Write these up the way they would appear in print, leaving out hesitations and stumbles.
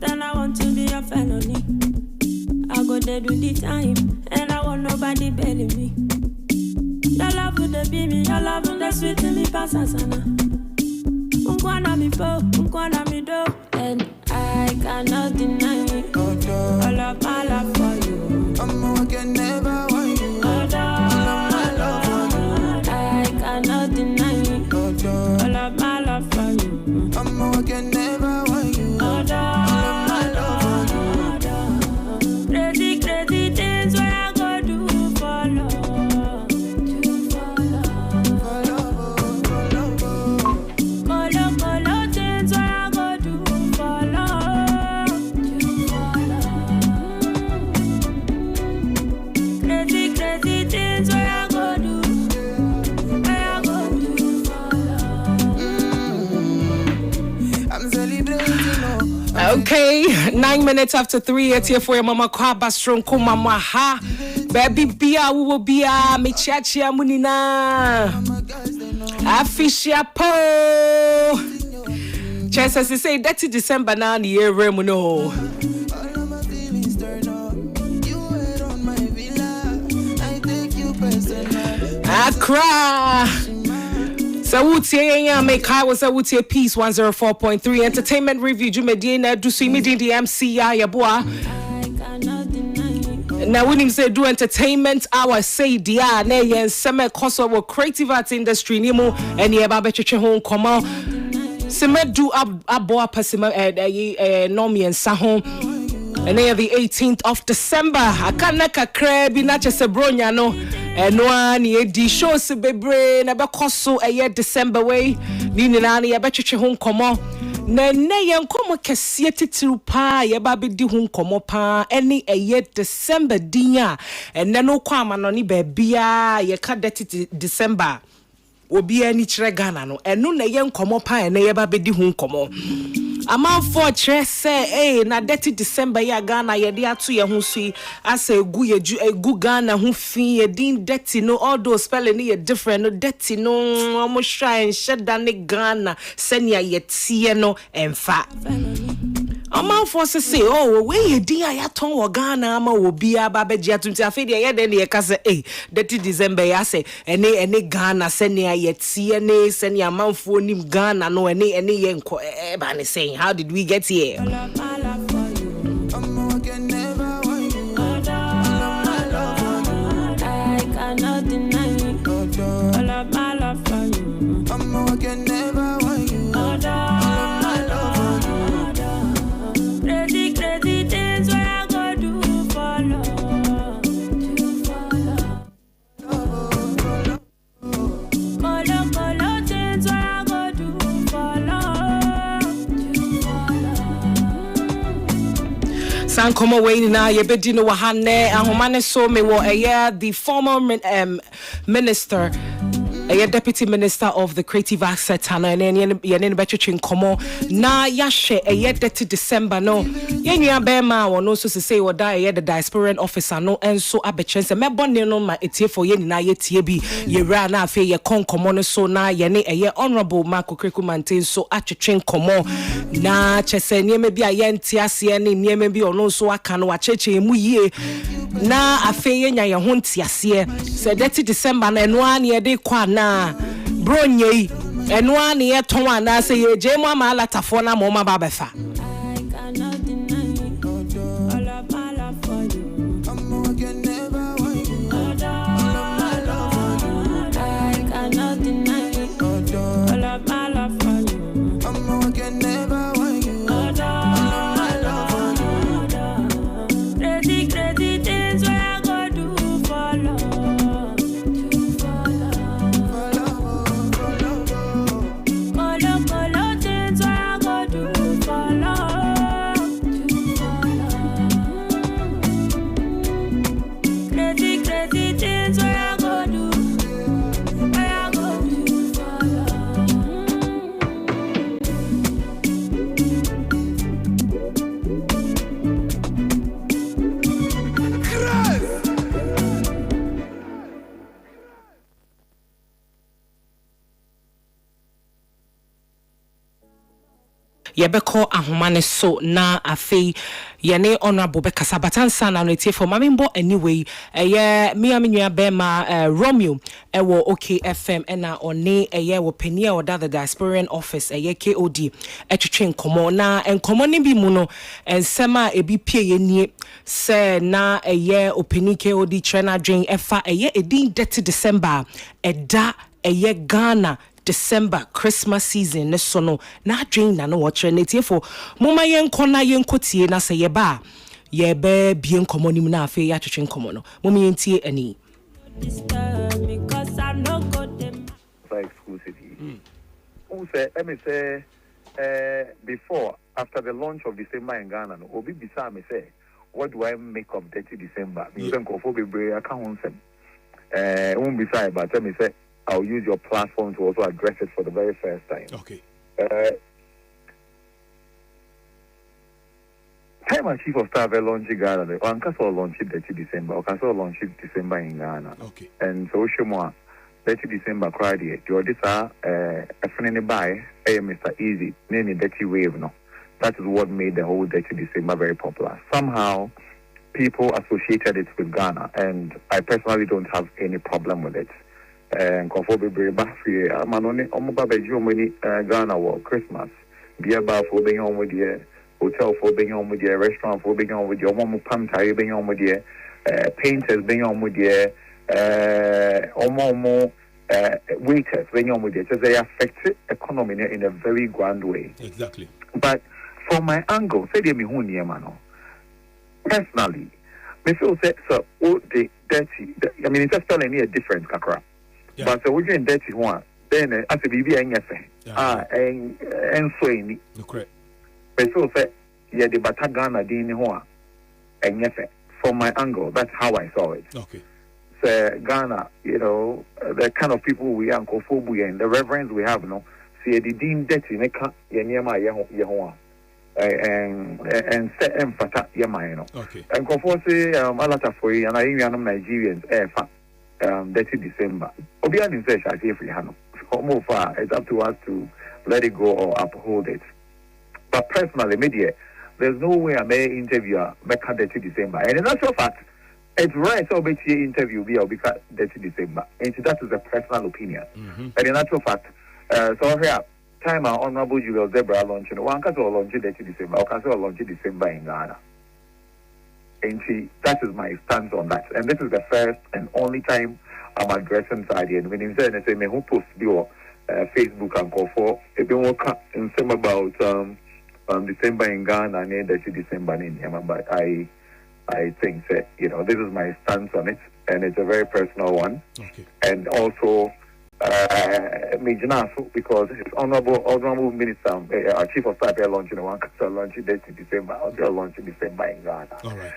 then I want to be a felony. I go there do the time, and I want nobody belly me. Your love would be me, your love would the sweet to me, pass sana. Unkwana mi po, unkwana mi do, and I cannot deny it. All of my love for you. I can never want you. All of my love for you. I cannot deny it. All of my love for you. I can never want you. All of my love for you. Crazy, crazy things where I go do for love. Do for love. Colo, colo things where I go do for love. Do for love. Crazy, crazy things where I go do. Where I go do for love. I'm celebrating. Okay, 9 minutes after 3. It's here for your mama kwaba strong ko mama ha. Baby bia wo bia me chiachia munina. Afisha po. Chesa say that's December now the year mu no. All of my feelings turn up. You were on my villa. I take you personal. Accra. So Wutie make high was a Wutie Peace 104.3 Entertainment Review Jumedina do see me the MC ya boy. I cannot deny it. Now when him say do entertainment hour say dia na yen seme koso wo creative arts industry ni mu ene ba be twetwe ho komo. Seme do abo apasema no me ensa ho. And then the 18th of December, I can't kakra bi na chese bronya no. No ani di show se bebre na be koso December way. Ni na ye be twetwe ho komo. Na ye nkomo kese titiru pa ye ba be di ho komo pa any December dinya. And no kwa ma no ni ba bia ye ka dirty December. Obi ani kire Ghana no enu na ye nkomo pa na ye ba be di ho nkomo. Amount for say na dirty December ya Ghana ye de ato ye ho sui asa egu ye egu Ghana ho fi ye din dirty no all those spelling ye different no dirty no omo shine sheda ne Ghana senia ye tie no emfa. Amount for say oh we ye din ayaton wo Ghana ama obi aba beji atunti afedi ye de ye ka say dirty December ya say ene Ghana senia ye tie ne senia amanfo nim Ghana no ene ye nko ba ne saying how did we get here? All of my love for you. I can never want you. All of my love for you. I cannot deny it. All of my love for you. I can never want you. All of my love for you. Crazy, crazy things where I go do for love. Do for love. Colo, colo things where I go do for love. Do for love. San komo we na ye bedi no wahane ahomane so me wo the former minister Deputy Minister of the Creative Assets and yen between komo na yahwe dirty December no yenua bema won no so say wo da the diaspora officer no enso abechense mebone no ma etie for yen na yetie bi ye ra na afi ye kon komo no so na ye honorable Marco Kreku maintain so atwetwen komo na chese nieme bi aye ntiase ne nieme bi ono so aka no acheche mu yie na afi ye nya ye ho ntiase se dirty December na eno an ye de kwa na bronye eno an ye ton ana se ye je mu ama latafo na mo ma ba befa. I cannot deny it. All of my love for you. I can never want you. All of my love for you. I cannot deny it. All of my love for you. I can never want you. All of my love for you. Crazy, crazy things where I go do for love. Do for love. Colo, colo things where I go do for love. yebeko ahomane so na afei yene honorable bekasa batansa na no tie for mamembo anyway me amenua bema Romeo ewo OK FM ena one wo penia oda the diasporan office KOD etwetwe nkomo na nkomo ne bi mu no ensema ebi pie yenie se na openi KOD trena dwen efa edin 30 December eda Ghana December Christmas season ne so no na adwen na no watch na tie for moma yenkona yenkotie na se yeba yebe bie nkomo nim na afi ya twetwe nkomo no moma yentie ani because I'm no good them exclusivity. Let me say before after the launch of December in Ghana no obi bisa me say what do I make of 30 December me can go for be account won't be shy but let me say I'll use your platform to also address it for the very first time. Okay. Time and Chief of Staff launching Ghana. One can launch it 30 December. Or can launch it December in Ghana. Okay. And so Shemwa 30 December cried here. This are a friend by Mr. Easy. Name 30 wave no. That is what made the whole 30 December very popular. Somehow people associated it with Ghana, and I personally don't have any problem with it. And Kofobe Bafi, Manone, Omoba Bejumini, Ghana war Christmas. Beer bar for being on with you, hotel for being on with you, restaurant for being on with you, Omo Pamtai being on with you, painters being on with you, Omo waiters being on with you. So they affect the economy in a very grand way. Exactly. But from my angle, say they me who near mano. Personally, me feel say so the dirty. I mean, it's just telling me a difference, kakra. Yeah. But so we're doing dirty one. Then as a baby, and so any. Correct. But so say yeah, the Batagana dini hoa, and from my angle, that's how I saw it. Okay. So Ghana, you know, the kind of people we are, and the reverence we have, no. See the dean dirty, neka yenema yehoa. And set emphata yama, okay. And Kofosi, Alata for you, and I am Nigerians, 30 December. Obian in search, I say free Hano. More far, it's up to us to let it go or uphold it. But personally, media, there's no way I may interview back 30 December. And in actual fact, it's right so be interview because 30 December. And that is a personal opinion. And in actual fact, so here. Time our Honorable Julius Zebra launching one can launch it 30 December, or can launch it December in Ghana. And see, that is my stance on that. And this is the first and only time I'm addressing this idea. And when you say, me who post your Facebook and call for a bit more and some about December in Ghana and 30 December in Yemen. But I think that, you know, this is my stance on it, and it's a very personal one. Okay. And also, because his honorable minister, our chief of staff, launching one launching date in December, or launching December in Ghana. All right.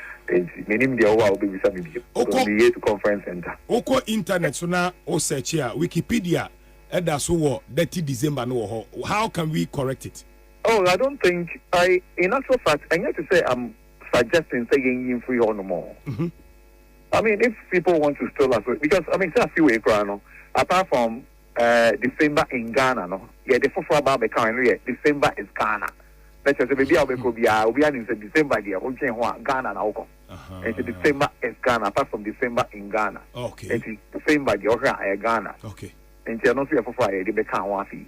Meaning the will be with me here to conference center. Oko internet so now o search here Wikipedia that's so 30 December no. How can we correct it? Oh, I don't think in actual fact I need to say I'm suggesting saying free or no more. I mean, if people want to still us, because I mean, it's a few way apart from December in Ghana, no, yeah, the for about the current December is Ghana. Let's say maybe I'll be in December here, Ghana now. And December is Ghana, apart from December in Ghana. Okay. And December the Ghana. Okay. And you're not here for Friday, they can't wafi.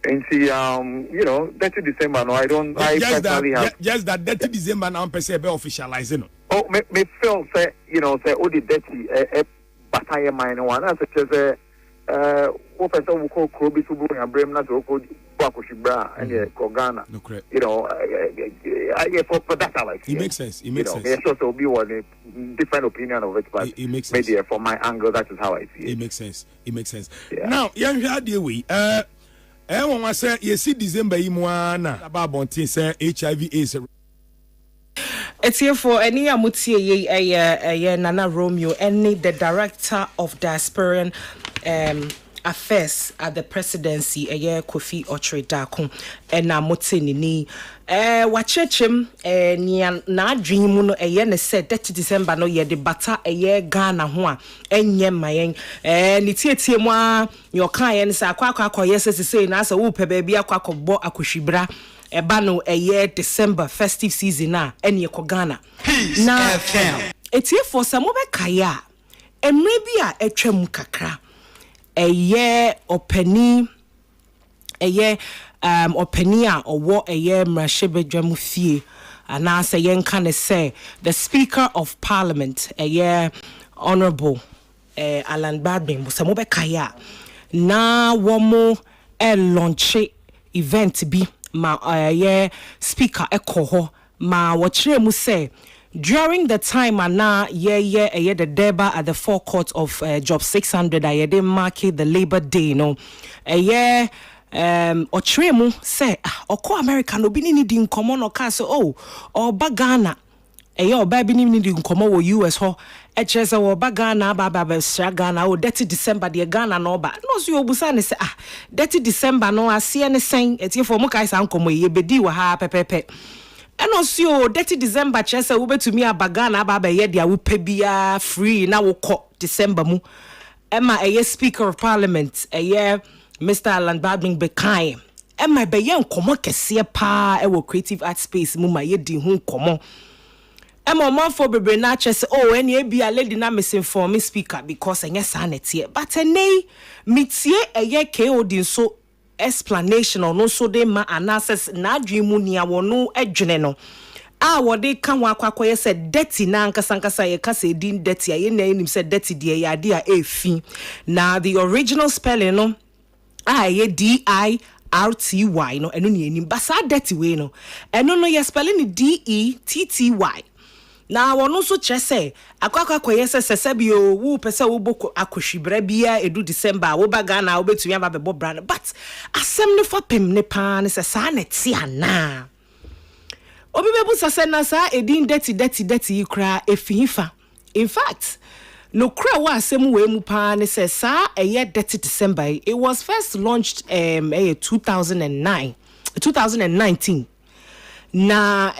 And see, you know, 30 December, no, I don't, I personally have. Just that 30 December now, per se, be officializing. Oh, me feel say, you know, say, oh, the 30, Bataya minor one, as it is what person will call Krobi Subu and Brem Nato Bakushibra and Ghana. You know, for that I like it makes sense. It makes sense. There's also be one different opinion of it, but it makes sense. Maybe from my angle, that is how I see it. It makes sense. It makes sense. Yeah. Now, young dear we when I say you see December imuana about bontin say HIV/AIDS. It's here for any amutie Nana Romeo, any the director of diasporan affairs at the presidency Kofi Ochre Dakun and Namotinini wachechem na adwin mu no ne said 30 December no ye de bata Ghana ho a enye mayen ni tietie mu a your kan ye nsa akwa yes say na so wo pe ba bi akwa akobbo akohwibra eba no eye December festive season na ene ko Ghana na FM etie for some be kaya emre bi a etwam kakra eye opani eye opani a owo eye mrashebedwam fie ana say yenka ne say the Speaker of Parliament Honorable Alan Badbin some be kaya na womo launch event bi ma speaker ekoho ma wachire mu say during the time ana the deba at the forecourt of job 600 they market the Labor Day no ochire mu say okọ America no bi ni di nkomo no ka say or Ghana oba bi ni di nkomo wo US ho echese wo Ghana ba sha Ghana o 30 December de Ghana no ba no so obusa ne say 30 December no ase ne sen etie for mu kai sa nkomo ye bedi wa ha pepepe eno so 30 December chese wo betumi aba Ghana ba ye dia wo pa bia free na wo kọ December mu ema Speaker of Parliament Mr. Alan Badbin Bekai ema be ye nkomo kese pa wo creative art space mu ma ye di hu nkomo ema man for bebre na chese eni e bia lady na misinform speaker because enye sanete but enei mitie KOD so explanation or no so de ma analysis na adwemu nia wono adwene no a wode ka ho akwakoye se dirty na ankasankasa ye ka se din dirty ye na enim se dirty de ya de a efi na the original spelling no ye DIRTY no eno ne enim basa dirty we no eno no ye spelling DETTY na wono so chese akwakoye se sesebio wo pese wo boko akohwibra bia edu December wo ba Ghana wo betumi aba bebo brand but asem ne fa pem ne pa ne se sa na ti ana obi bebu sase na sa edin dirty ikra efihifa in fact no kra wa asem we mu pa ne se sa dirty December it was first launched 2019 na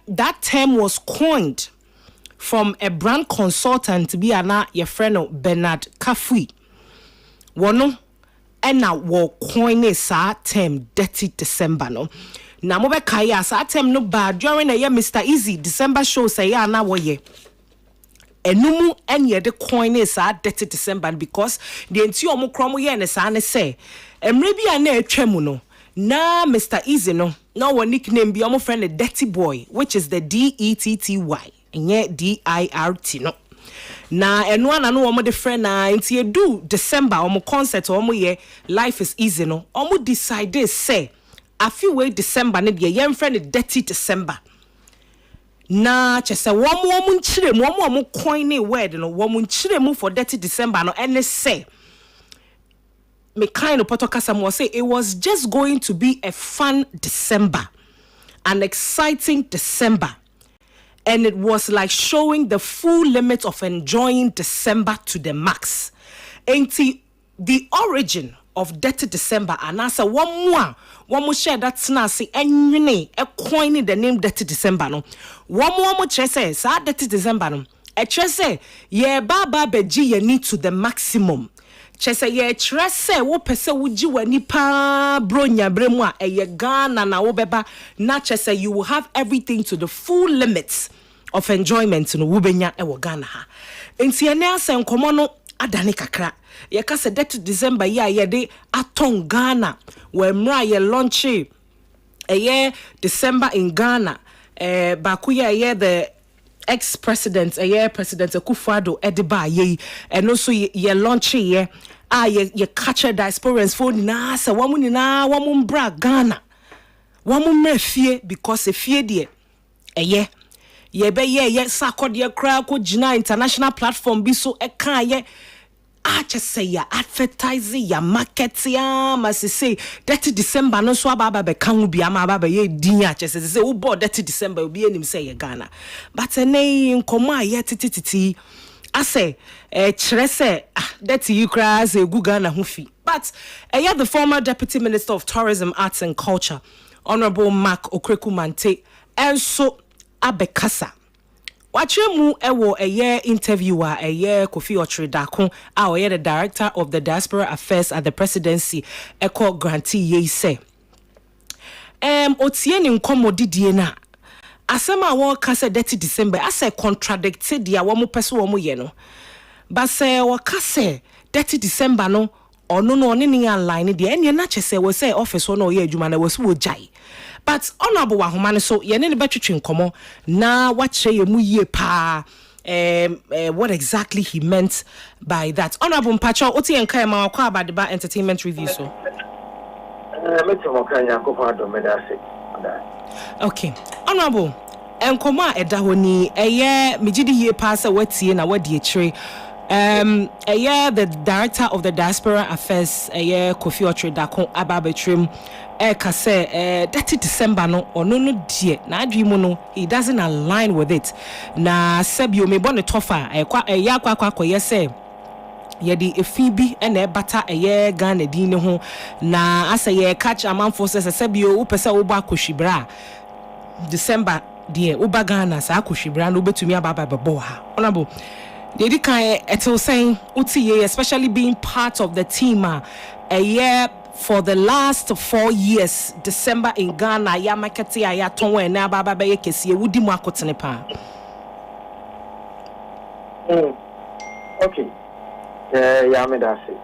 that term was coined from a brand consultant be ana your friend Bernard Kafui wono ena wo coin sa term dirty December no na mo be kaya sa term no ba during Mr. Easy December show say ana wo ye enumu enye de coin sa dirty December because the enti omo kromo ye ne sa ne say emre bi ana etwam no na Mr. Easy no one nickname be omo friend the Dirty Boy which is the DETTY and yet DIRT no na eno ana no omo de friend na nti edu December omo concert omo ye Life is Easy no omo decide say afi we December ne de ye friend the Dirty December na chese womo nchire mu omo coin ne word no womo nchire mu for Dirty December no ene say me kind of potokasa mo say it was just going to be a fun December, an exciting December, and it was like showing the full limit of enjoying December to the max. Ain't the origin of Dirty December and answer one more share that na say enwene e coin the name Dirty December no one more chese sa Dirty December no e chese ye baba beji ye need to the maximum. Chese ye trese wo pese wo ji wani pa bronya bremu a eye Ghana na wo beba na chese you will have everything to the full limits of enjoyment no wo benya e wo Ghana ha enti ene asen komo no adane kakra ye ka se Dirty December ye de aton Ghana we mra ye launch December in Ghana baku ye the ex-president President Akufo-Addo ediba ye and also ye launch ye ye catch diasporans for na sa wamu ni na wamu bra Ghana wamu mefie because e fie de ye be ye sakod ye kra ko gina international platform bi so e kan ye just say ya advertising ya market ya must say Dirty December no so aba be kan bi ama aba ye din a just say wo board Dirty December obi enim say ye Ghana but eney nkomo aye titititi I say chere say Dirty you cry say gu Ghana ho fi but the former Deputy Minister of Tourism, Arts and Culture Honorable Mark Okreku-Mantey enso abekasa Wachemu ewo interviewer Kofi Otridakun the director of the diaspora affairs at the presidency grantee ye say otie ni nkomo didie na asema wo ka se dirty December ase contradicted dia wo mo pese wo mo ye no ba se wo ka se dirty December no ono no ne ni align dia ene na chese wo se office wo no ye adwuma na wo se wo jai but honorable wa homa ne so ye ne betwetwe nkomo na wa kire ye mu yie pa what exactly he meant by that. Honorable Mpacho oti enka ma kwa Abadiba entertainment review so okay honorable enkomo a eda honi eye mejidi yie pa se watie na wadi akire the director of the diaspora affairs Kofi Otredakon Ababetrim ka say that December no ono no die na adwimo no he doesn't align with it na sebio me bone tofa yakwa say yedi efibi ene bata Ghana din ne ho na asa catch amount forces sebio wo pese wo ba akohwibra December die wo ba Ghana sa akohwibra no betumi ababa bebo ha honorable Dedi kan etel saying uti especially being part of the team a year for the last 4 years December in Ghana ya market ya tonwe na baba be kesi wudi mu akotene pa okay ya me that say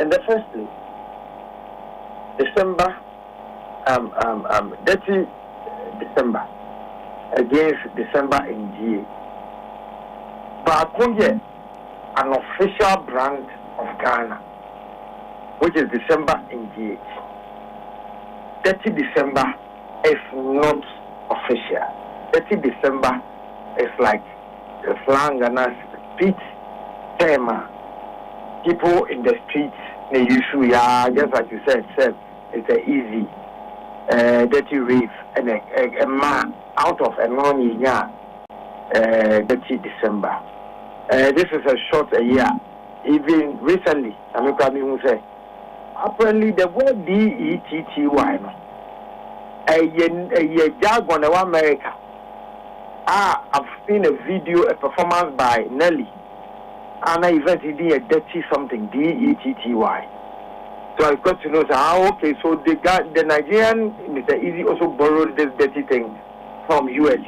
in the first place December dirty December against December in GA but an official brand of Ghana, which is December in GH. 30 December is not official. 30 December is like the slang and a street term. People in the streets, they usually are, just like you said, it's an easy, dirty rave, and a man out of a non-year, 30 December. This is a short year. Even recently, I'm going to say, apparently the word DETTY, a jargon of America. I've seen a video, a performance by Nelly, and I eventually did a dirty something, DETTY. So I got to know, okay, so the Nigerian, Mr. Easy also borrowed this dirty thing from US.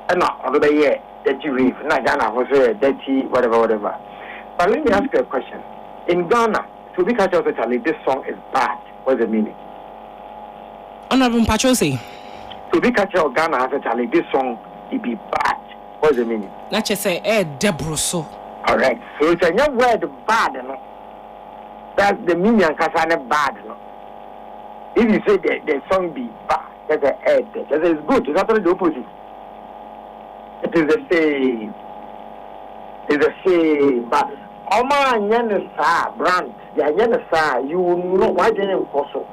And not another year. Dirty rave, not Ghana was dirty, whatever. But let me ask you a question. In Ghana, to be catch totally, this song is bad. What's the meaning? Honorable Pachosi. To be catch Ghana, totally, this song it be bad. What's the meaning? Not just say Debroso. Correct. So it's a new word bad, no? That's the meaning of Kasane bad, no? If you say the song be bad, that's a head. That is good. It's actually the opposite. It is the same. It's the same. But Oma Yanasa brand, the Yanasa, you know why they didn't also.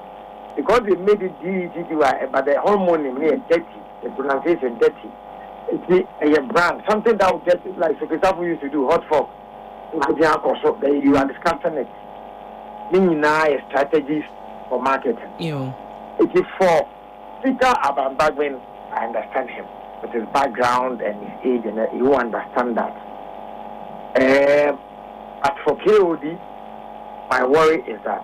Because they made it DGTY, but the hormone is dirty, the pronunciation dirty. It's a brand, something that will get it like, so for example, we used to do hot folk. You are discussing it. Meaning now strategies for marketing. Yeah. It is for Peter Abambagwin, I understand him. With his background and his age, and you understand that. But for KOD, my worry is that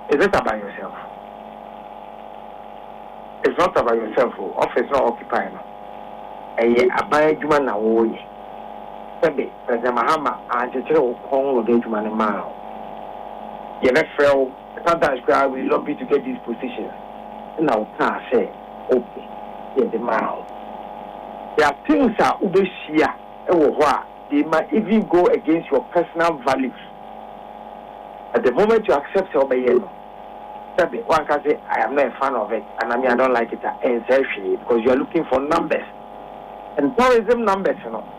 is it about yourself? It's not about yourself. Office not occupying. About you man away. Maybe President Mahama and the children will go to man now. You never sometimes we love you to get these positions. Now can't say okay. Yeah, the man. There are things that they might even go against your personal values. At the moment you accept your one can say, I am not a fan of it, and I don't like it, because you are looking for numbers. And tourism numbers,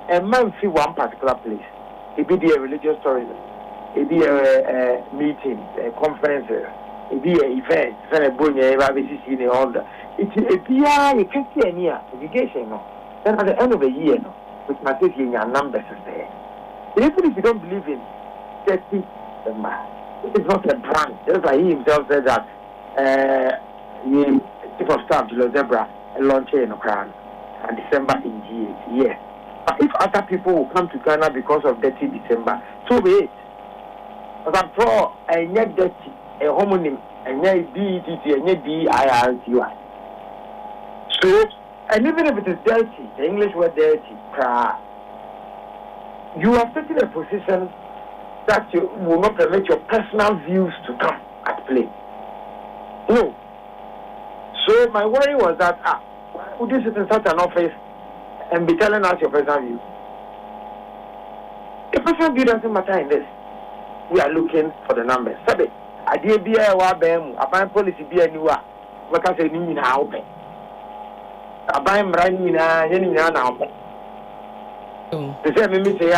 a man see one particular place. It be a religious tourism, it be a meeting, a conference, it be an event, you can see any education. Then at the end of the year, which might take in your numbers is there. Even if you don't believe in 30 December, it is not a brand. Just like he himself said that Chief of Staff Julius Zebra launched in Ukraine and December in GH. Yes. But if other people will come to Ghana because of 30 December, so be it. But I'm sure I net dirty. a homonym and DETT and DIRTY. So, and even if it is dirty, the English word dirty, you are taking a position that you will not permit your personal views to come at play. No. So my worry was that, would you sit in such an office and be telling us your personal view? Your personal view doesn't matter in this. We are looking for the numbers. Sabe, idea be a buying policy be a new one. What I say, you know, open. A buying brand new now. They say, me say,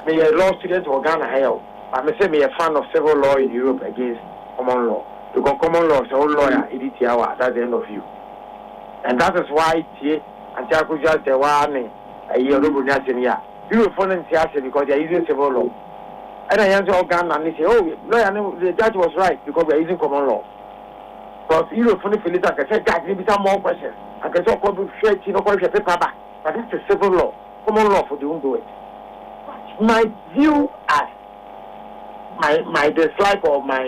me a law student or Ghana hell. I may say me a fan of civil law in Europe against common law. Because common law is all lawyer, that's the end of you. And that is why and Jaco just the one a year over Nasia. You will fall in Tiasa because they are using civil law. And I answer all Ghana and they say, oh, no, the judge was right because we are using common law. Because you will fully feel it. I can say, God, maybe some more questions. I can talk about straight, you know, paper back. But this is civil law. Common law for the do it. My view as my dislike of my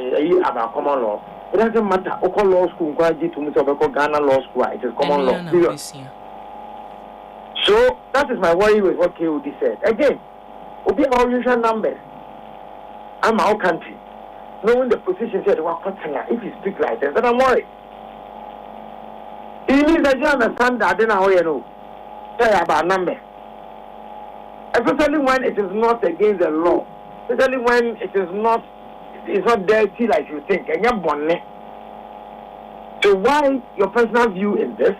about common law, it doesn't matter. Oko law school, Ghana law school, it is common law. So that is my worry with what KOD said. Again, we have our usual numbers. I'm our country. Knowing the position said, if you speak like this, then I'm worried. It means that you understand that, then I know. Say about numbers. Especially when it is not against the law. Especially when it's not dirty like you think. And you're born. So why your personal view in this?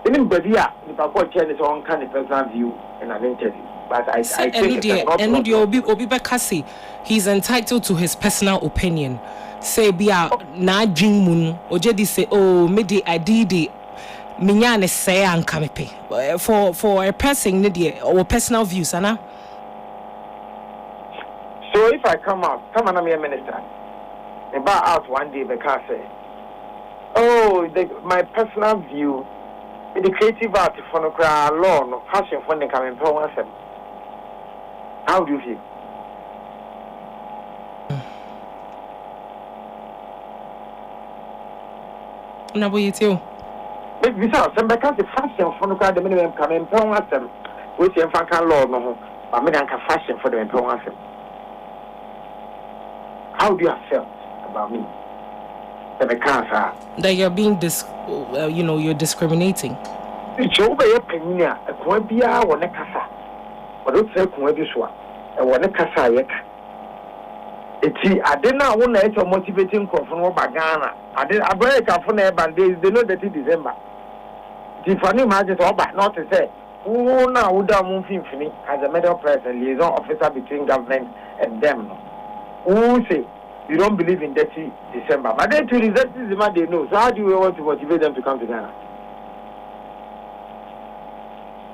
Anybody, if I call Chen, it's on kind of personal view in an interview. But I think Obi he's entitled to his personal opinion. Say, Bia, na Jing Moon, or Jedi say, oh, maybe I did it. Minyane say and kamepe for a person or personal views, Anna. So if I come on, I'm a minister. And buy out one day because say, oh, my personal view, the creative art for no law, no passion for the coming power. How do you feel? No, you too. Because some because the fashion for the minimum coming power, which you can law no, but me can fashion for the power. How do you have felt about me? That you're being you're discriminating. It's over your penny, a quambia or necassa. But don't say quambiswa, and one necassa yet. I didn't want to motivating from Bagana. I did a break up from air days, they know that it's December. If I imagine but not to say, oh, now would I move infinite as a matter of press and liaison officer between government and them. Who say you don't believe in dirty December? But then to resist is the man they know. So how do you want to motivate them to come to Ghana?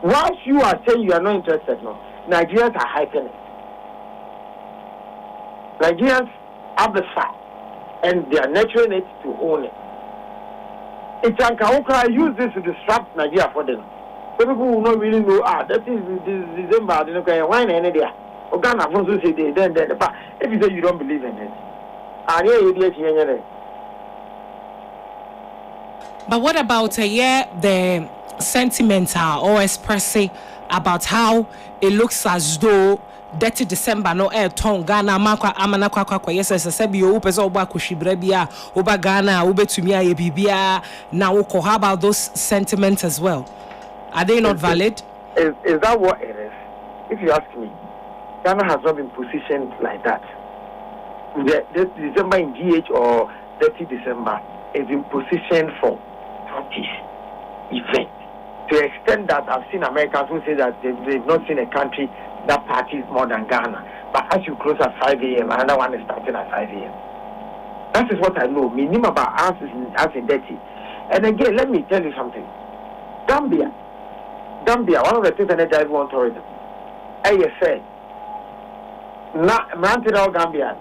Once you are saying you are not interested, no, Nigerians are hyping it. Nigerians have the fact and they are nurturing it to own it. It's Ankaoka use this to disrupt Nigeria for them. People who don't really know, that is December, I don't know, why any day. Ghana also say then the fact if you say you don't believe in it. But what about the sentiments are or expressing about how it looks as though dirty December no air tongue Ghana amana kwa yes sabi you pese oba kushibra bia oba Ghana obetumia ye bibia na woko. How about those sentiments as well? Are they not valid? Is that what it is? If you ask me, Ghana has not been positioned like that. This December in GH or 30 December is in position for parties, event. To the extent that I've seen Americans who say that they've not seen a country that parties more than Ghana. But as you close at 5 a.m., another one is starting at 5 a.m. That is what I know. Minimum about us in dirty. And again, let me tell you something. Gambia, one of the things that I drive on tourism. I said, Mantino Gambia,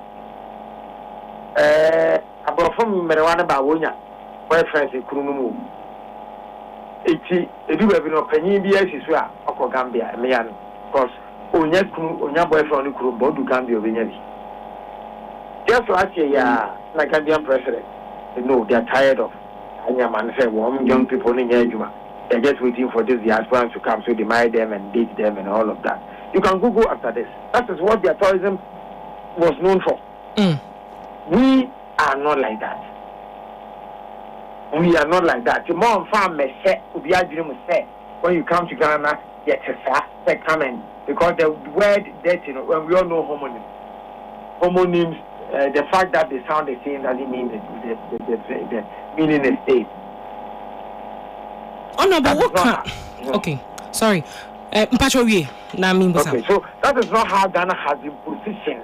about from Marijuana Bawonia, where friends in Kurumu. It do have no penny BS is where Oko Gambia, Mian, because Onya boyfriend Kurumbo do Gambia. Just last year, Nigerian president, they are tired of man say young people in Yajuma. They're just waiting for this diaspora to come, so they marry them and date them and all of that. You can Google after this. That is what their tourism was known for. We are not like that. We are not like that. The more farm may say, when you come to Ghana, they come in. Because the word that, when we all know homonyms, the fact that they sound the same doesn't mean the meaning is same. Oh no, but what can... Okay, sorry. Okay, so that is not how Ghana has been positioned.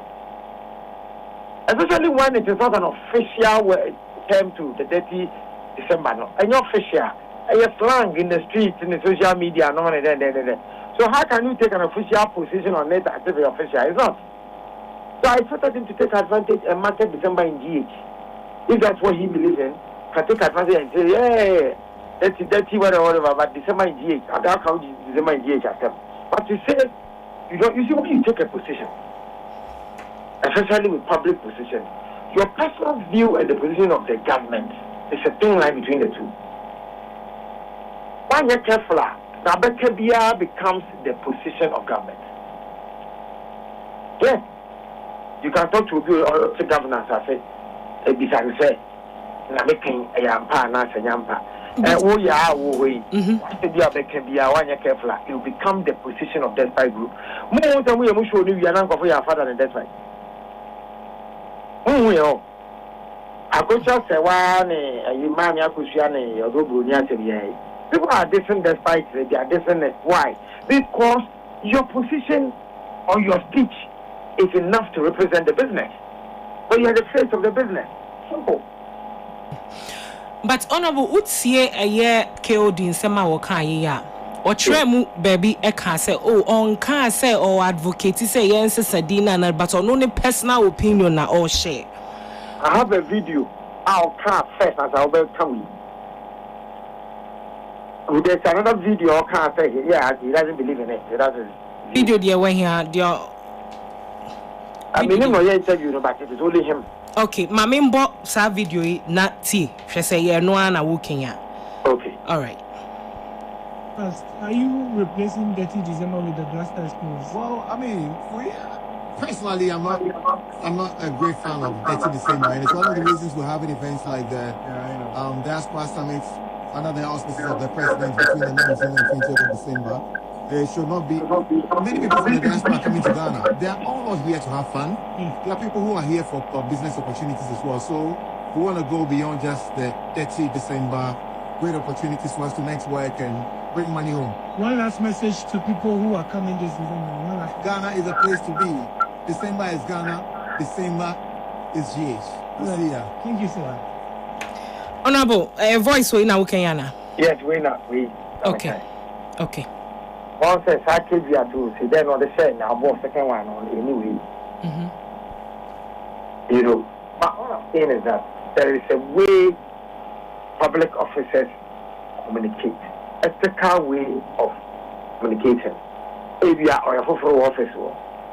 Especially when it is not an official term to the 30 December. No, and official. A slang in the streets, in the social media, no. So how can you take an official position on it as if it's official? It's not. So I expected him to take advantage and market December in GH. If that's what he believes in, can take advantage and say, yeah, that's whatever, but December in GH. How can December in GH accept? But to say, you see when you take a position, especially with public position, your personal view and the position of the government is a thin line between the two. When you're careful, Nabekebia becomes the position of government. Yeah. You can talk to governors and say, say, Nabekin, a yampa, not a yampa. And oh, yeah, it will become the position of that side group. More than we are sure you are not for your father and that side. I could just say, one, you man, Yakusiani, or Gobunia. People are different despite they are different. Why? Because your position or your speech is enough to represent the business. But you are the face of the business. Simple. But honorable, Utsie a year KOD in Sema Wakaya. Or Tremu baby Eka say, oh, on can say or advocate say yes, Sadina, but on only personal opinion na all share. I have a video. I'll try first as I'll be coming. There's another video can't say he doesn't believe in it. He doesn't. Video dear when here dear. I mean him no interview but it is only him. Okay, my main sa video not tea. She say yeah no one working here. Okay. All right. First, are you replacing Dirty December with the Blaster Experience? Well, I mean, personally, I'm not a great fan of Dirty December, and it's one of the reasons we're having events like the Diaspora Summit under the auspices of the president between the 19th and 20th of December. There should not be many people from the diaspora coming to Ghana. They are all not here to have fun. There are people who are here for business opportunities as well. So we want to go beyond just the 30 December, great opportunities for us to network and bring money home. One last message to people who are coming this December. Ghana is a place to be. December is Ghana. December is GH. See ya. Thank you, sir. Honorable, voice we now Kenyana. Yes, we not we. Okay. Okay. One says I keep you to see then on the same now both second one on anyway. You know, but all I'm saying is that there is a way public officers communicate. Ethical way of communicating. If you are on a full office,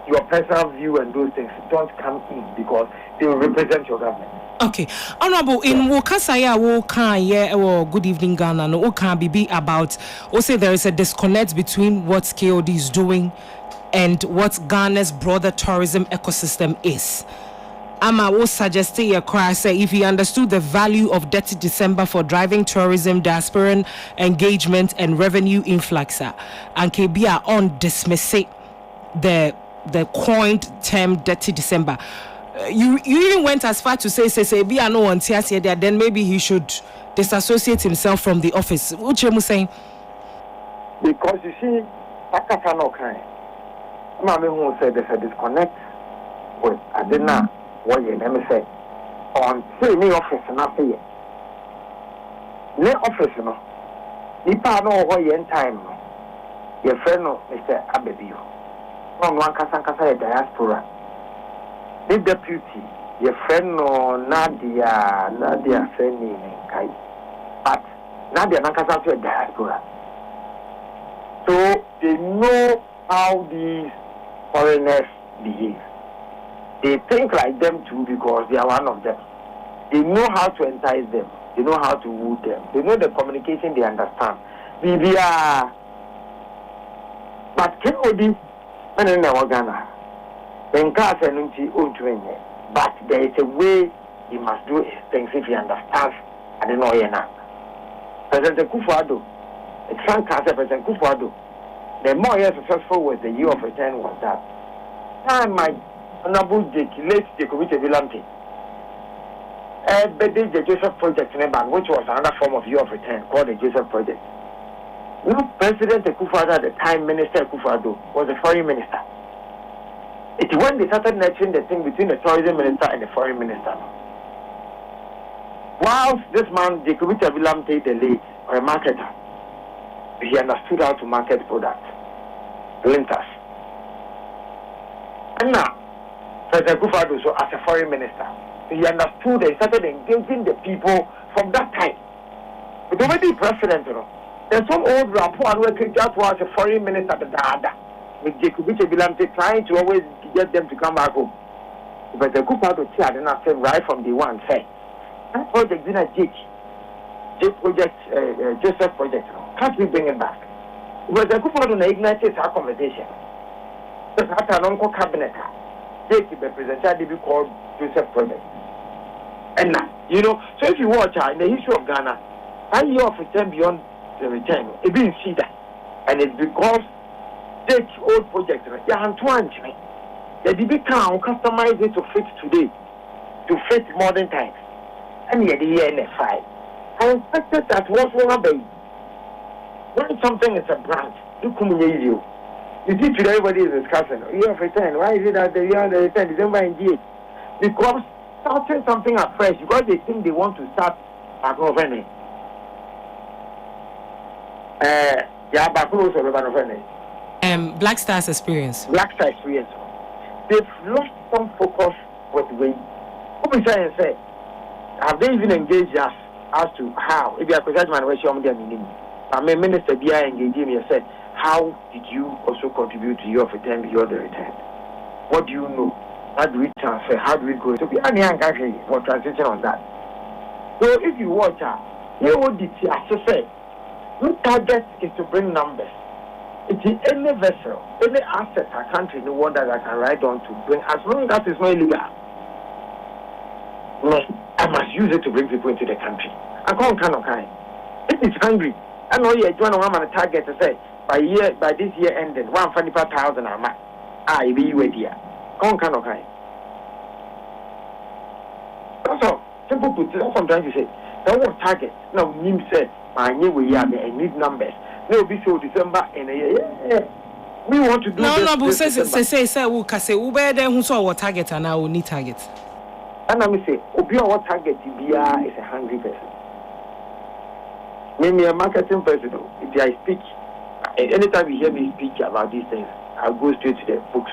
your personal view and those things don't come in because they will represent your government. Okay, honorable in Wokasaya Wokan good evening Ghana no Wokan be about say there is a disconnect between what KOD is doing and what Ghana's broader tourism ecosystem is. Ama was suggesting a cry say if he understood the value of Dirty December for driving tourism, diasporan engagement and revenue influx and Kebia on dismissing the coined term Dirty December. You even went as far to say be no one there, then maybe he should disassociate himself from the office. What you saying? Because you see, Akaka no kind. Mama who said there's a disconnect with Adina. What you let me say on say me office na say ne office no nipa no ho ye time no your friend no Mr. Abebio no one kasa diaspora. The deputy, your friend no Nadia friend in Kai. But Nadia Nankasa to a diaspora. So they know how these foreigners behave. They think like them too because they are one of them. They know how to entice them. They know how to woo them. They know the communication. They understand. BBR. But Kennedy, and in Ghana, then class and but there is a way he must do things if he understands. I don't know yet. President Kufuor, it's Frank Kasa, President Kufuor. The more successful was the year of return was that time my honorable late Jacobi Vilante. The Joseph Project in Eban, which was another form of year of return called the Joseph Project. Now, President Kufuor at the time, Minister Kufuor was the foreign minister. It's when they started nurturing the thing between the tourism minister and the foreign minister. Whilst this man, Jacobi Vilante, the late, or a marketer, he understood how to market products, linters. And now, President Kufuor, so as a foreign minister, he understood and started engaging the people from that time. But already president, you know, there's some old rapport and working just was a foreign minister at the Dada, with Jacobi Vilante trying to always get them to come back home. But the Kufuor had enough said right from the one, say, that project didn't teach. Joseph Project, can't we bring it back? But the Kufuor ignited our conversation. Just after an uncle cabinet, they represented to be called Joseph Project. And now, you know, so if you watch in the history of Ghana, 1 year of return beyond the return, it didn't see that. And it's because take old projects, they become customize it to fit today, to fit modern times. And yet, the NFI. I expected that was one baby. When something is a brand, you see, today everybody is discussing, year of return. Why is it that the year of the return December and G? Because starting something afresh, because they think they want to start back over. Yeah, back over. Black Stars experience. Black Star experience. They've lost some focus with way. What we say and say, have they even engaged us as to how? If you are concerned, man, where's your meaning? I mean, Minister Bia engaged me and said, how did you also contribute to your return beyond the return? What do you know? How do we transfer? How do we go? So, I'm actually for transition on that. So, if you watch her, you would say, your target is to bring numbers. It is any vessel, any asset a country in the world that I can ride on to bring, as long as it's not illegal. I must use it to bring people into the country. I can't kind. If it's hungry, I know you're trying to have a target to say by this year ending 145,000 a month. I be you idea. Can't kind. That's all. Simple put. That's what I'm trying to say. That was target. Now Nim said, I knew we have I need numbers. No, be so December and we want to do no, but say we can say we better who saw what target and now we need target. And I say, Obi what target is a hungry person. Maybe a marketing person. If I speak, anytime you hear me speak about these things, I'll go straight to the books.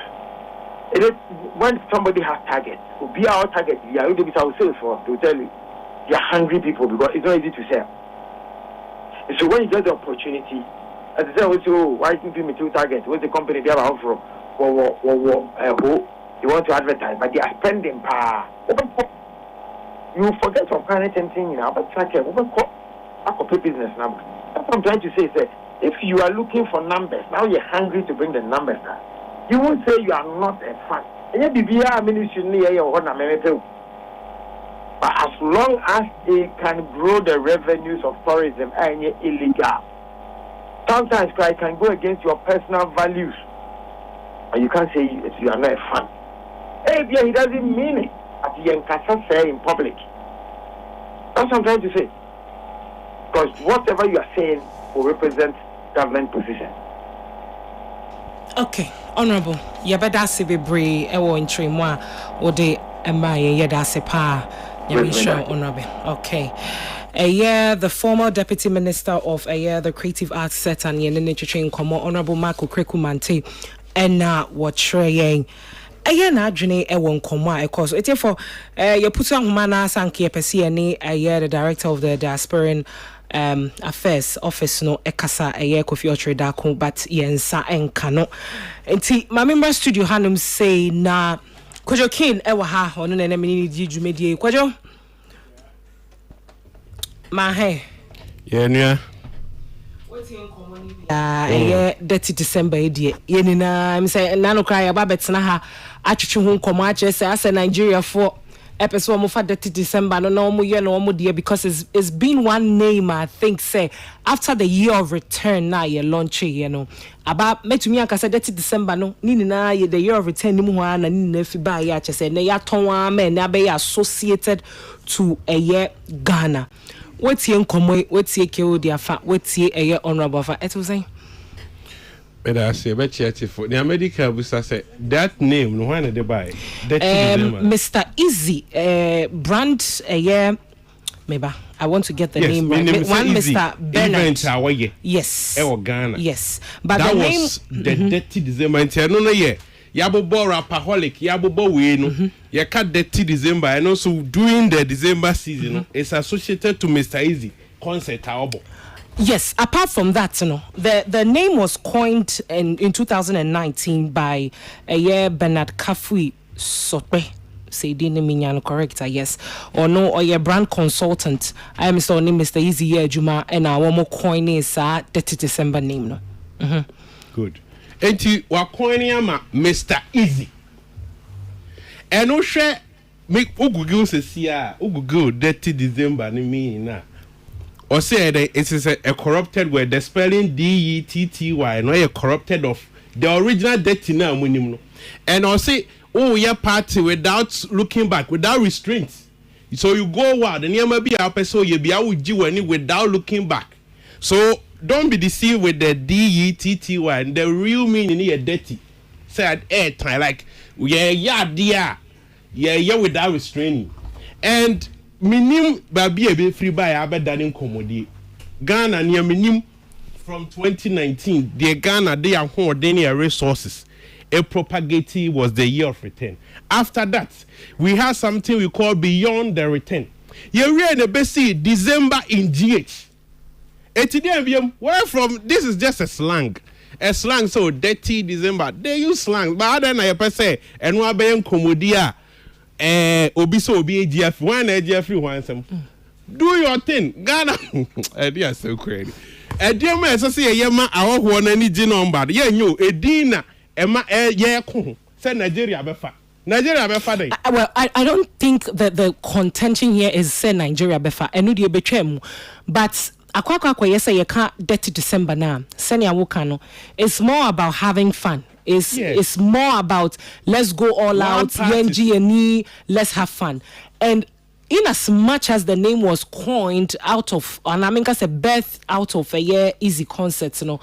When somebody has target, Obi our target, we are able to sales for to tell you, they are hungry people because it's not easy to sell. So when you get the opportunity, as I say, why you give me two targets? What's the company they have offer? You want to advertise, but they are spending power. You forget some kind of thing, you know, but it's like a business number. That's what I'm trying to say, sir. If you are looking for numbers, now you're hungry to bring the numbers down. You won't say you are not a fan. But as long as they can grow the revenues of tourism and illegal, sometimes I can go against your personal values. And you can't say you are not a fan. Hey, yeah, he doesn't mean it. But he can say in public. That's what I'm trying to say. Because whatever you are saying will represent government position. Okay, Honorable. Yabada Sibibre, Ewo in Trimwa, Ode Emaye Yada Pa. Honorable. Okay. The former Deputy Minister of the Creative Arts Set and Yenene Chichen Komo, Honorable Marco Krekumante, and now what Treying. Na adwene ewon komo because it for you put on humana sanke pese ani the director of the diasporan affairs office no ekasa Kofi Otredako but yensa enka no enti my member studio hanum say na Kwajo King ewa ha ono na mini di dwumedie Kwajo ma he nua dirty December edie ye ni na me say na no cry aba betena ha atwetwe ho nkomo ache say asa Nigeria for episode mo for dirty December no mo ye no mo de because it's been one name I think say after the year of return na ye launch you know aba metumi aka say dirty December no ni na ye the year of return ni mu ha na ni na fi ba ye ache say na ya ton wa me na be associated to a year Ghana. What's your nkomo what's your KOD afa what's your honorable afa it was saying but I say bet you for the America busa say that name no one dey buy Mr. Easy brand maybe I want to get the name right. One Mr. Bernard. Yes. Ghana. Yes. But that the was name the dirty December no yeah. Yabobo rapaholic, Yabobo we no. You cut dirty December and also during the December season it's associated to Mr. Easy concert album. Yes, apart from that, you know, the name was coined in 2019 by Bernard Kafui Sotbe. Say the name correct, I guess. Or no, or your brand consultant. I am Mr. Mr. Easy Juma and our more coin is 30 December name. No. Good. Enti wa coin ma Mr. Easy. And no share make Google says here, Google 30 December ni me na. Or say it is a corrupted word. The spelling DETTY, no a corrupted of the original dirty now minimum. And or say, oh yeah, party without looking back, without restraints. So you go wild and you may be a person you be out with you without looking back. So don't be deceived with the DETTY and the real meaning is dirty. Say at air time like yeah without restraining. And minim baby a be free by abedanin komodi Ghana near minim from 2019 the Ghana they are hoarding resources a propagating was the year of return. After that we have something we call beyond the return. You read the best December in GH where from this is just a slang so dirty December they use slang but then I say and what be komodia obi so obi AGF one AGF one some do your thing Ghana idea so crazy idea me so say yema awo na ni gi number ye nyo edina ema ye ko say Nigeria be fa dey. Well, I don't think that the contention here is say Nigeria be fa enu de betwem but akwakwa yes say you can't dirty December now senior wokano it's more about having fun. It's more about let's go all out, YNG, let's have fun. And in as much as the name was coined out of, and I mean, that's a birth out of a year easy concept, you know.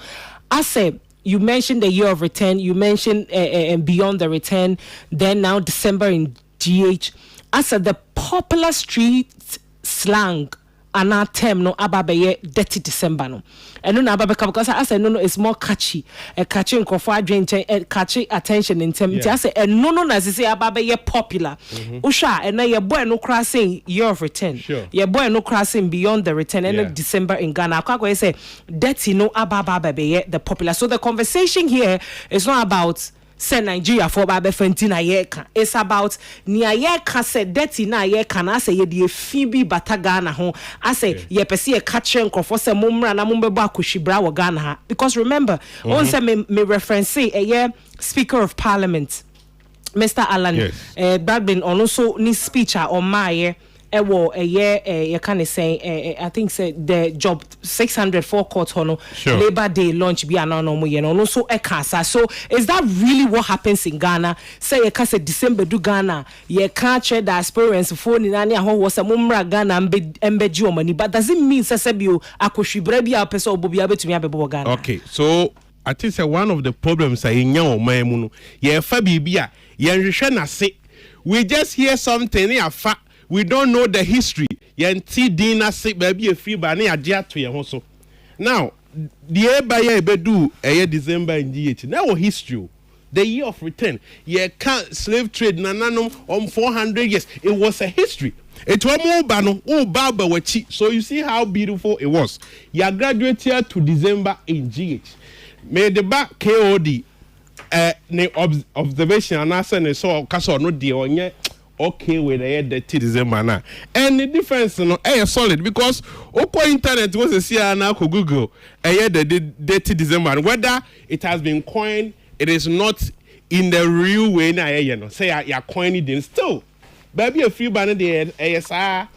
I say, you mentioned the year of return, you mentioned beyond the return, then now December in GH. I said the popular street slang and our term no ababe dirty December no and no ababe because I say no it's more catchy a catchy nkofo adwen catchy attention in term I say no na say ababe popular usha and na ye boy no crossing year of return ye boy no crossing beyond the return and December in Ghana akwa say dirty no ababe the popular so the conversation here is not about say Nigeria for ba be fenti na ye ka it's about ni ye ka say dirty na ye ka na say ye de fibi bataga na ho I say ye pese ye catch nkofo say momra na mombebo akoshibra wo Ghana ha because remember on say me reference a Speaker of Parliament Mr. Alan Bradburn also ni speech on my ewo a year you can say I think say the job 604 court hono Labor Day launch be anono ye no so e kasa so is that really what happens in Ghana say you can say December do Ghana you can't share the experience for ni nani ho was a mumra Ghana embeji omani but does it mean say bio akohwibra bia person obobi abetumi abebo Ghana. Okay, so I think say one of the problems are in your man no ye fa bibia ye nhwehwe na se we just hear something ya fa we don't know the history. Yanti dina se baby a free ba na agye to ye ho so. Now, the eba do a December in GH. Now history. The year of return. Ye can't slave trade nananum 400 years. It was a history. It was more bano baba wachi. So you see how beautiful it was. Ya graduate here to December in GH. May the back KOD observation and I said so castle no dear on okay with the dirty December now. And the difference no solid because internet was a see now Google the dirty December whether it has been coined, it is not in the real way now say you're coining it still. Baby a few banner there ASR.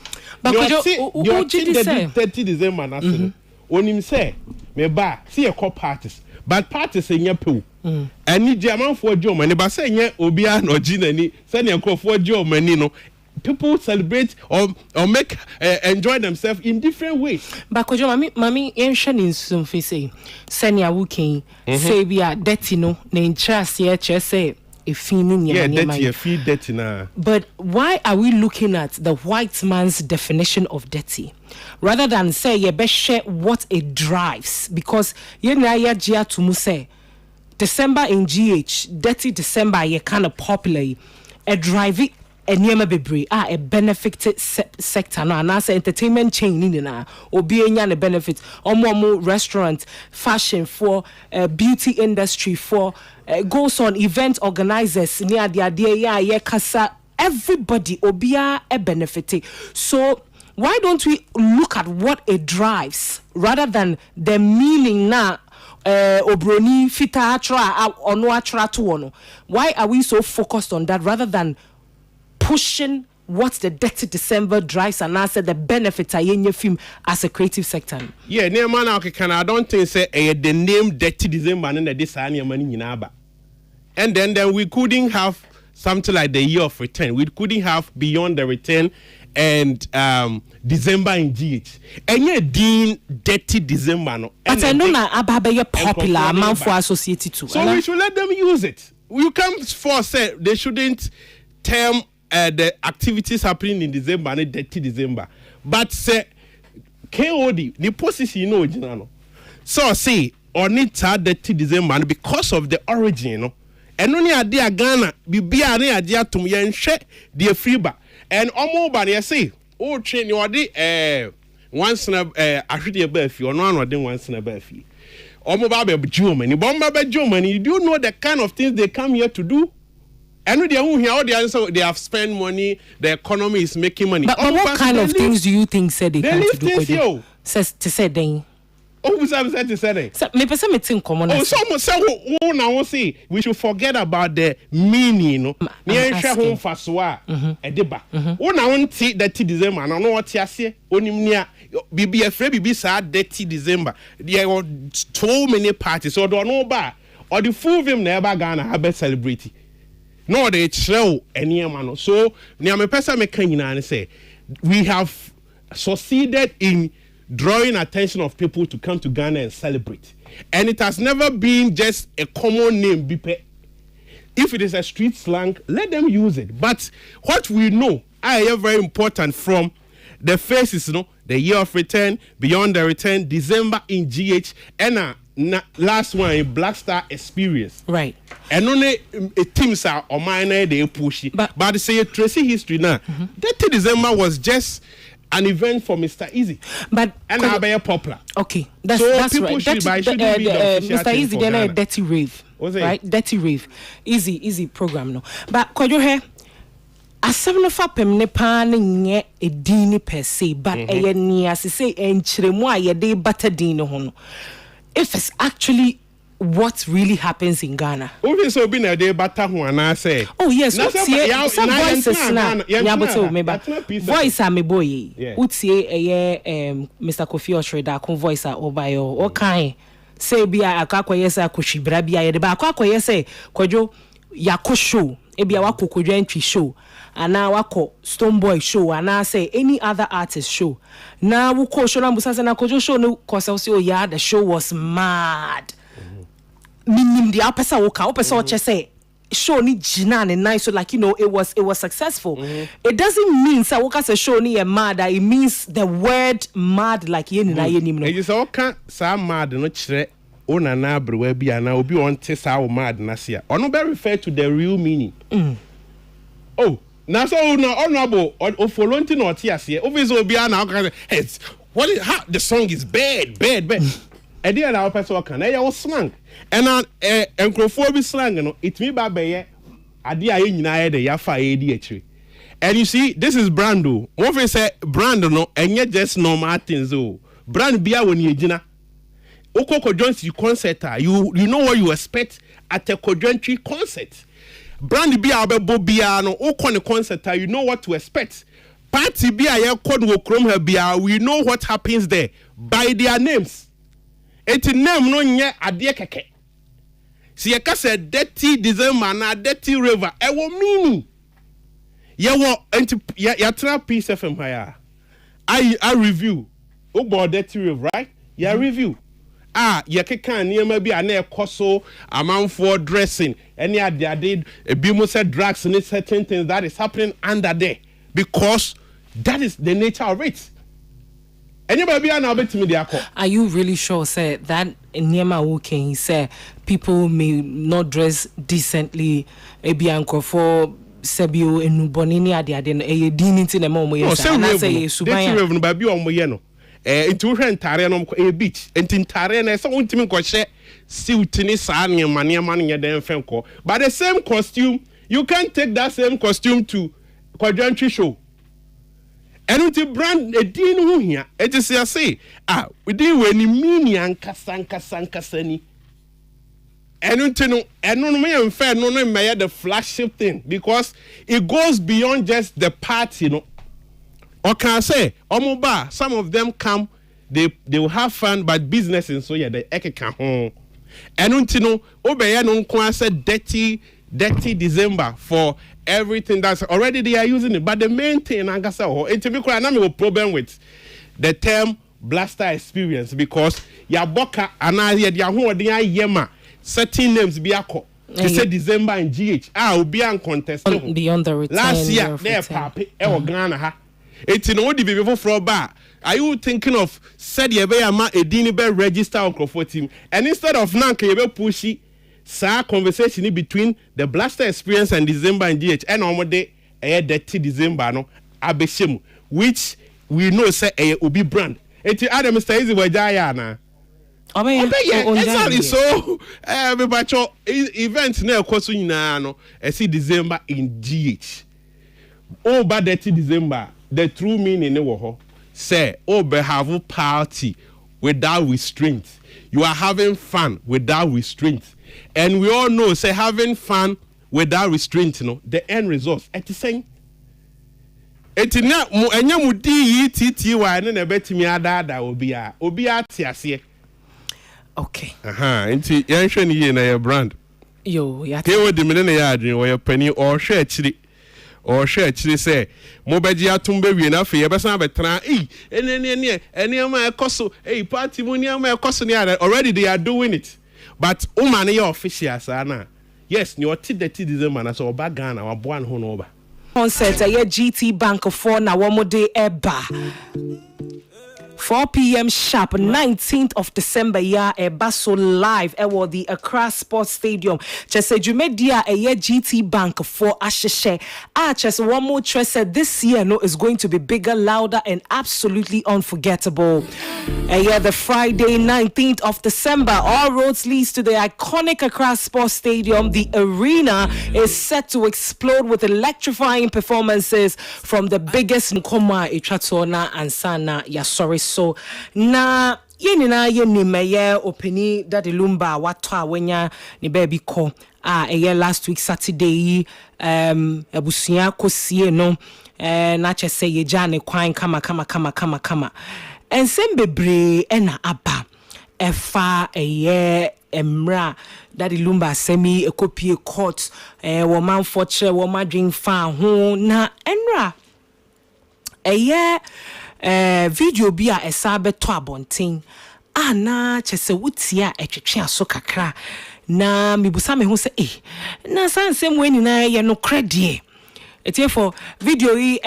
But you say 30 December na so. When him say me ba see a cop parties. But parties in your pool. And need German for Joe money, but saying yeah, Obia no Ginny, sending a for Joe Manino. People celebrate or make enjoy themselves in different ways. But could you, mommy, ancient in some say, Senya Wuking, say we are dirty no, name chas here, say. Dirty now. But why are we looking at the white man's definition of dirty rather than say you best share what it drives? Because you know to say December in GH, dirty December you kind of popular a drive it. A benefited sector no and as entertainment chain in na obi enya ne benefit omo restaurant fashion for beauty industry for goes on event organizers near the idea ya kasa everybody obia a benefited. So why don't we look at what it drives rather than the meaning na obroni fita atra ono atra to ono? Why are we so focused on that rather than pushing what the dirty December drives and answer the benefits are in your film as a creative sector? Yeah, near man I don't think say the name dirty December and this money in Aba. And then we couldn't have something like the year of return. We couldn't have beyond the return and December in GH. And yeah, Dean dirty December no. But I know na Ababe popular amount for associated to. So we should let them use it. You can't force say they shouldn't term the activities happening in December and dirty December. But say KOD, the position you know, Jinano. So say on it dirty December because of the origin, you know. And only idea Ghana, be an idea to me and share the freeba. And almost by the say, oh, train you are once in a should be a or no one once in a beefy. Almost by Germany, Bomba by Germany, do you know the kind of things they come here to do? And with their own here, all the answer they have spent money, the economy is making money. But what kind of things do you think said they come to do? Says to say then. Oh, who's said to say? Me person me think common. Oh, someone say who now say we should forget about the meaning, no. Me share home faswa e deba. Who now want that December no what you say? Onim nia bibi afre bibi sa dirty December. There were so many parties or do no ba or the full film never Ghana have celebrity. No, they show any man. So, near me person me can you say we have succeeded in drawing attention of people to come to Ghana and celebrate, and it has never been just a common name. Bipe, if it is a street slang, let them use it. But what we know, I am very important from the faces, you know, the year of return, beyond the return, December in GH, and last one a Black Star experience, right? And only teams are on mine they push it. But say Tracy history now. That December was just an event for Mr. Easy. But and I'll be popular. Okay, that's right. Mr. Easy then a dirty rave. Right? Dirty rave. Easy program no. But could you hear asem fa pem ne pa ne nye edini per se but ni asese enchiremu a ye de batadin ho no. If it's actually what really happens in Ghana. Okay, so be na dey bata ho ana say. Oh yes, some voices na nyabote me ba. Voice a me boy. Utie Mr. Kofi Oshreda kon voice a obayo. O kan say bia akwakoye say akohwibra bia ye de ba akwakoye say kwadwo yakọ show. Ebia wako kodwantwi show. Ana wako Stone Boy show ana say any other artist show. Na wuko show na busa na kojo show no kosa say oh yeah the show was mad. Minim the opesa woka opesa oche say show ni jina and nice so like you know it was successful. It doesn't mean say woka say show ni mad, it means the word mad like ye na ye nim no. You say woka sa mad no kire ona na abrewa bia na obi on te sa wo mad na sia. Ono be refer to the real meaning. Oh, now so honorable or volunteer or tia here. Obviously, be an what is how the song is bad. Edi na person kan na your slang. And enkrofo bi slang no it me ba beye ade aye nyina ye de ya fa ye di akire. And you see, this is brand. One friend say brand no, and just normal things. Brand bia when you jina. Oko Kojonti concert, you know what you expect at a Kojonti concert. Brand bia bia no, oko ne concert, you know what to expect. Party bia ye code wo krom her bia, we know what happens there by their names. Eti name no nye ade keke. Si ye ka say dirty December na dirty river, e wo meaning. Ya try Peace FM higher. I review. About dirty river, right? Ya review. Ya can near maybe an air coso amount for dressing. Any idea did a bimo said drugs and certain things that is happening under there. Because that is the nature of it. Anybody be an to me Are you really sure, sir, that Nyema Woking say people may not dress decently for Sebio enu bonini ade e dini ti na mo yesa na say yesuban reverend ba bi o mo ye no nti hwe ntare no e beach nti ntare na se wontimi ko hye suit ni sa ne mane nye den fenko but the same costume you can't take that same costume to Kojonti show enu ti brand e din ho hia e ti say we din we ni mini ankasa ni the flagship thing because it goes beyond just the party, you know. Or can I say, Omoba, some of them come, they will have fun, but business and so yeah, they can home. And Obeya said dirty December for everything that's already they are using it. But the main thing I guess a problem with the term blaster experience because Yaboka and I yema. Certain names be ako. They say December in GH. Will be uncontested. Beyond the return. Last year, there papi Ghana ha. It's in only before for bar. Are you thinking of said yebeyama a dinibe register on Crawford team? And instead of nanke yebe pushy, sa conversation between the blaster experience and December in GH and on day a dirty December no abeshemu, which we know say a ubi brand. It's Adam Mr. Easy Wajaya na. Exactly. So, everybody, events now cost no. I see December in GH. But dirty December, the true meaning no say, have a party without restraint. You are having fun without restraint, and we all know say having fun without restraint. The end result at the same. Eti na enya mudi yi titi wa ne na betimi adada obi a tiase. Okay. Inti yanhwe ni ye na your brand. Yo, ya. Ke wo de me na ya adwen wo your pani or hwe akiri say mo beji atumbe wie na fe ye besa betra ene ma ekoso party mo ni ma ekoso ni already they are doing it. But woman ye official sana. Yes, ni oti dirty December na so oba Ghana wa boan ho no oba. Concert GT Bank 4 na womode eba 4 p.m. sharp, 19th of December, eba so live, ewo the Accra Sports Stadium. Chese Jumedia, GT Bank 4 asheshe. Chese one more said this year is going to be bigger, louder, and absolutely unforgettable. The Friday, 19th of December, all roads leads to the iconic Accra Sports Stadium. The arena is set to explode with electrifying performances from the biggest Nkoma Ichatona and Sana Yasori. So na yenina yenimeye opini Daddy Lumba watwa wenya ni baby ko last week Saturday ebusia kosie no na chese ye jane kwan kama ensem bebre na aba efa emra Daddy Lumba semi ekopie court wo man forche wo madwin fa ho na enra video bi a esa beto abonten na chese wutia etwetwe aso kakra na mibusa me ho se na sansem we nyina ye no credit etiefo video yi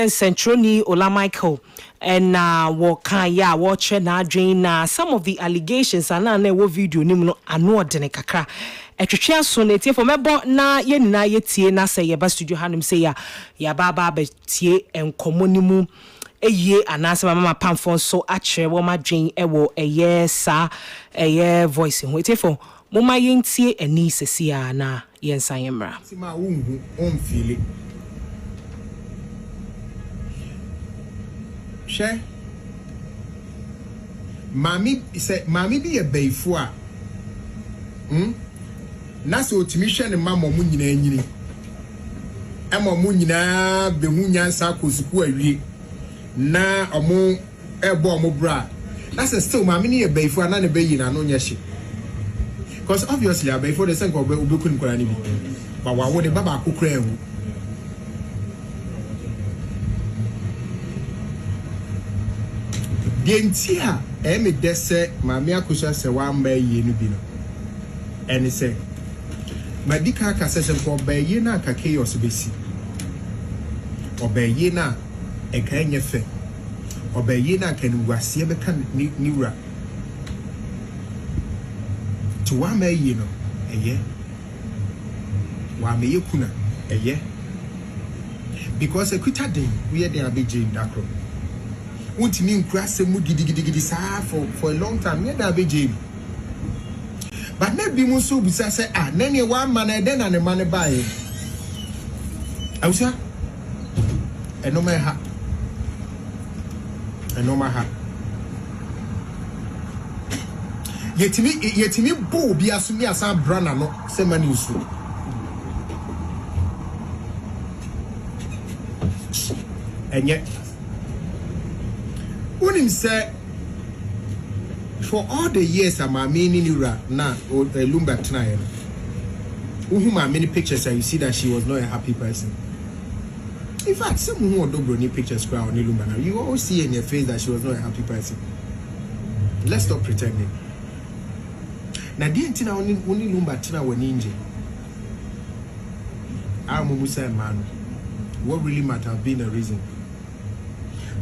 Centroni Ola Michael and wo kan ya wo che na adwen na some of the allegations na wo video nim no ano odene kakra etwetwe aso na etiefo mebo na ye nyina ye tie na se ye ba studio hanim se ya baba be tie enkomo nimu eye anasa mama pamfon so akyere wo madwen ewo eye sa eye voice ho etefo moma yentie ani sesia na yensan yemra ma wonhu on feel she mami bi e baifo a na so otimi hwe ne mama mu nyina anyini ema mu nyina behu nyansa kosuku awie na omo ebo omo bra that's still mami ne baifo a na ne bayi na no nyehye because obviously before the senko obeku nkwara ni bi ba wa wo de baba akokra ehu dientia me dese mami akusha se wa mba yi no bi no ene se madika ka se ko ba yi na ka chaos besi obayi na e ka enyefe obayi na ka ni wase be kan ni wura to wa ma yi no eye wa me yekuna eye because ekuta den we dey abeje ndakro untimi nkura se mu gidigidi saa for a long time we dey abeje but na bi mu so busa say na ne wa ma na den na ne ma ne bae awusa enoma ha yetimi bo bi asumi asa brana no se mani usu enye unim say for all the years amami ni nura na lumba tonight uhu ma many pictures and you see that she was not a happy person. In fact, some who don't bring pictures crowd on lumba now you always see in your face that she was not a happy person. Let's stop pretending. Na di ntina oni lumba tina wani nje musa man what really might have been a reason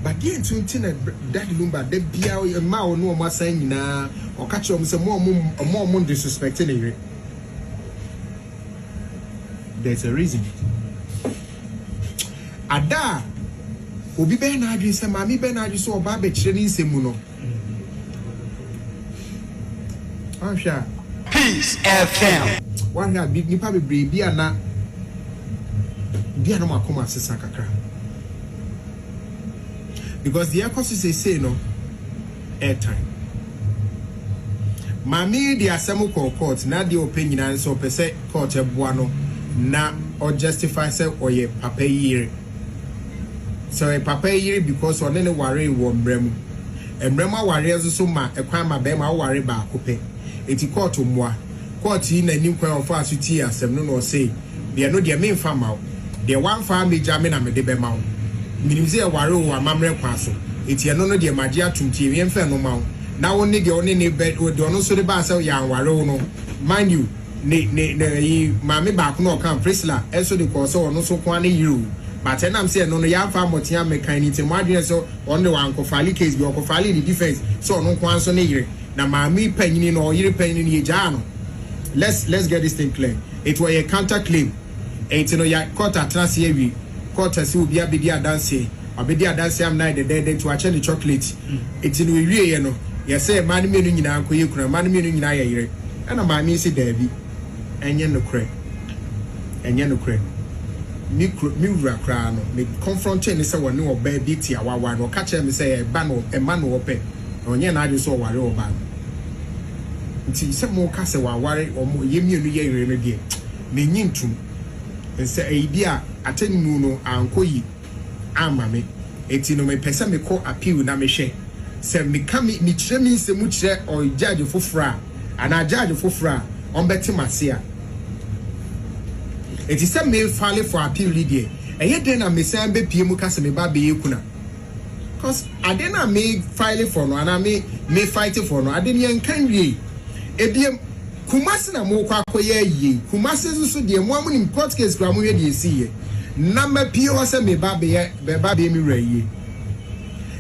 but di ntina that lumba de bia ma onu o masa nyina o ka che o se mo disrespecting it. There's a reason. Ada obi be na adwi se mami be na adwi so oba be kire ni nsemu no Peace FM. One here big nipa bebre bia na makoma sesa kakra. Because the ecosystem say no airtime. Mami di asemu court na di opinion and so pese court eboa no na or justify say oye papa yire. So a papa yire because on ne worry wo mbrem. Embrema worry so ma ekwan ma be ma worry ba akope. Eti court mwa court na nim kwan of asuti asem no say they no dey main farm out the one farm major me na me de be ma minim say ware o amamre kwa so eti no dey magia tumti wi emfa no ma na won ne dey on ne bed o dey no so de ba say ya ware o no mind you ne ma me ba ko no kan prisla eso de ko so no so kwa ne yiro but enam say no ya fa motia mechanic mo adwene so on the one ko fali case bi o ko fali the defense so no kwa so ne yire na mami panyini no yire panyini ye jano. Let's get this thing clear. It was a counter claim. Ain't no ya court atlas here court as will be a bidia dance obedia dance am night the dead to actually chocolate it's in we no yes say man me nyina anko ye kura man me nyina ye yire and mami say Debbie enye no kre mi wura kra no me confront ni say woni oba bi ti awawa no ka che me say e ba no e ma no ope onye na ade so ware oba nti se mo ka se ware omo yemienu ye yire no de me nyintum nse e bia atenu no ankoyi amame eti no me pese me ko appeal na me hwe se me ka me kire me nse mu kire o judge fofora ana judge fofora on beti masia eti se me file for appeal lidie eye den na me san be pie mu ka se me ba be yekuna because I didn't make file for no and I me fight for no I didn't yan kan wie ebiem Kumasi na mo kwa koye yi Kumasi so de mo amunim court case kwa mo we de esi ye na ma pie o se me ba be mi rayi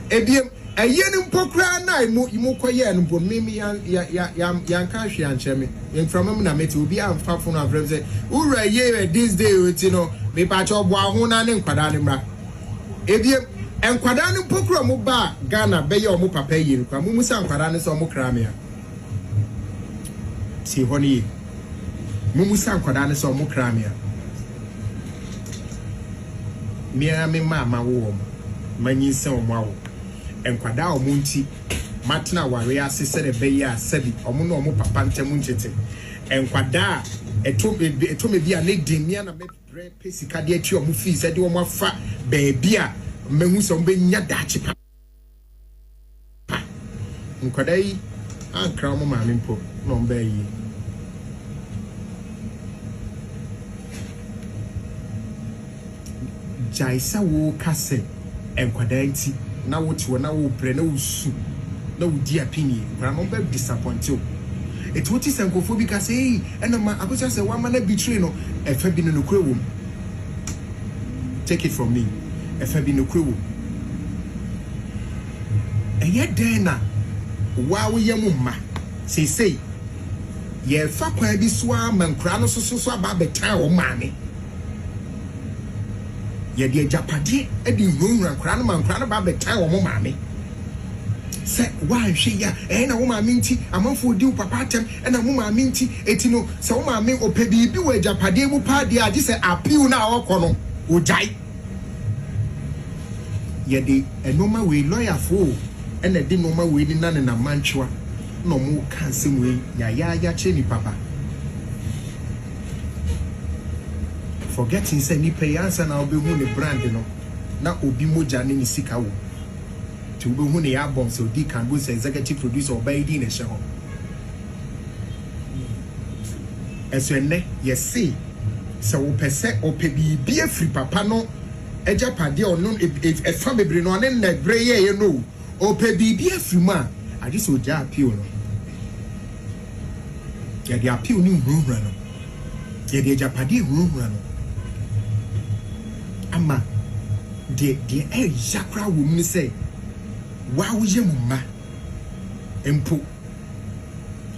ebiem eye ni mpokra na mo koye no bo me yan ka hwe anche me en from am na meti obi am fa fo no avre say u rayi this day we ti no me pa cho bo aho na ne nkwada ne mra ebiem enkwada no pokro mo ba Ghana be ye omo papa yiri kwa mumu sa enkwada no so omo kramia si honi mumu sa enkwada no so omo kramia mia me mama wo manyi se omo awo enkwada omo nti matna ware asese de be ye asabi omo no omo papa ntem nchete enkwada eto me bia ne dimia na me pesika de ati omo fi se de omo afa baabia mehu so mbe nya dachi pa nkwada yi ankra omo maame mpo no mbe yi jaisa wo kase enkwada nti na wotiwo na wo pre na usu na udi apini kwa no mbe disappoint you it what is enkofo bi kase hey ena ma akocha se wa ma na betray no efa bi no kure wo take it from me efa bi no kure wo eye den na wa wo ye mu ma sei ye fa kwa bi so amankura no so aba betan wo maame ye de japade e di nwunwura nkura no mankura no ba betan wo maame se wa hwe ya na wo maame nti amanfo di papa atem na wo maame nti eti no se wo maame opedi bi wo japade mu pa de age se apiu na awokọ no ojai ye de enoma we lawyer fo na de noma we ni na manchwa no mu kansem we ya che ni papa forgetting say ni pay answer na obi hu ne brand no na obi moja ne ni sika wo to obi hu ne album so di kan go say executive producer oba idi ne she ho eso enne yes see so wo pese opebi bi afri papa no eja pade ono e fa bebre no ne na bre ye no opebi bi afri ma ade so ja appeal no ya di appeal ni nwura no ya di eja pade nwura no ama de yakra wo mu say wa wo ye mu ma empo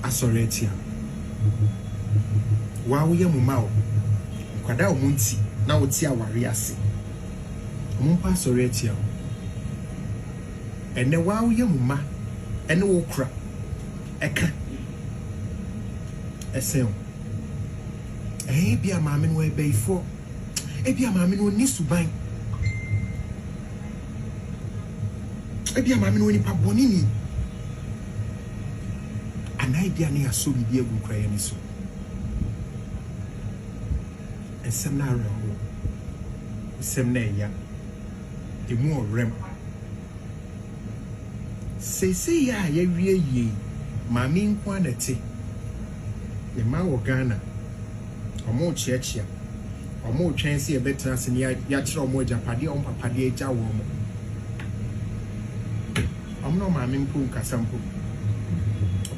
asoretia wa wo ye mu ma o kwada o munti na wo ti aware ase mo pa asoretia ene wa wo ye mu ma ene wo kra eka esem bia maame no e beifo ebia maame no ni suban ebia maame no ni pa bonini anai bia ne aso bibia gu kraye ni so esem na reho esem na ya emu orem sese ya wie ye maame nkwa na te ne ma wo Ghana omo chiachia omo twense e betra se ya kire omo japade omo papade eja wo mo omno maame mpu nkasampo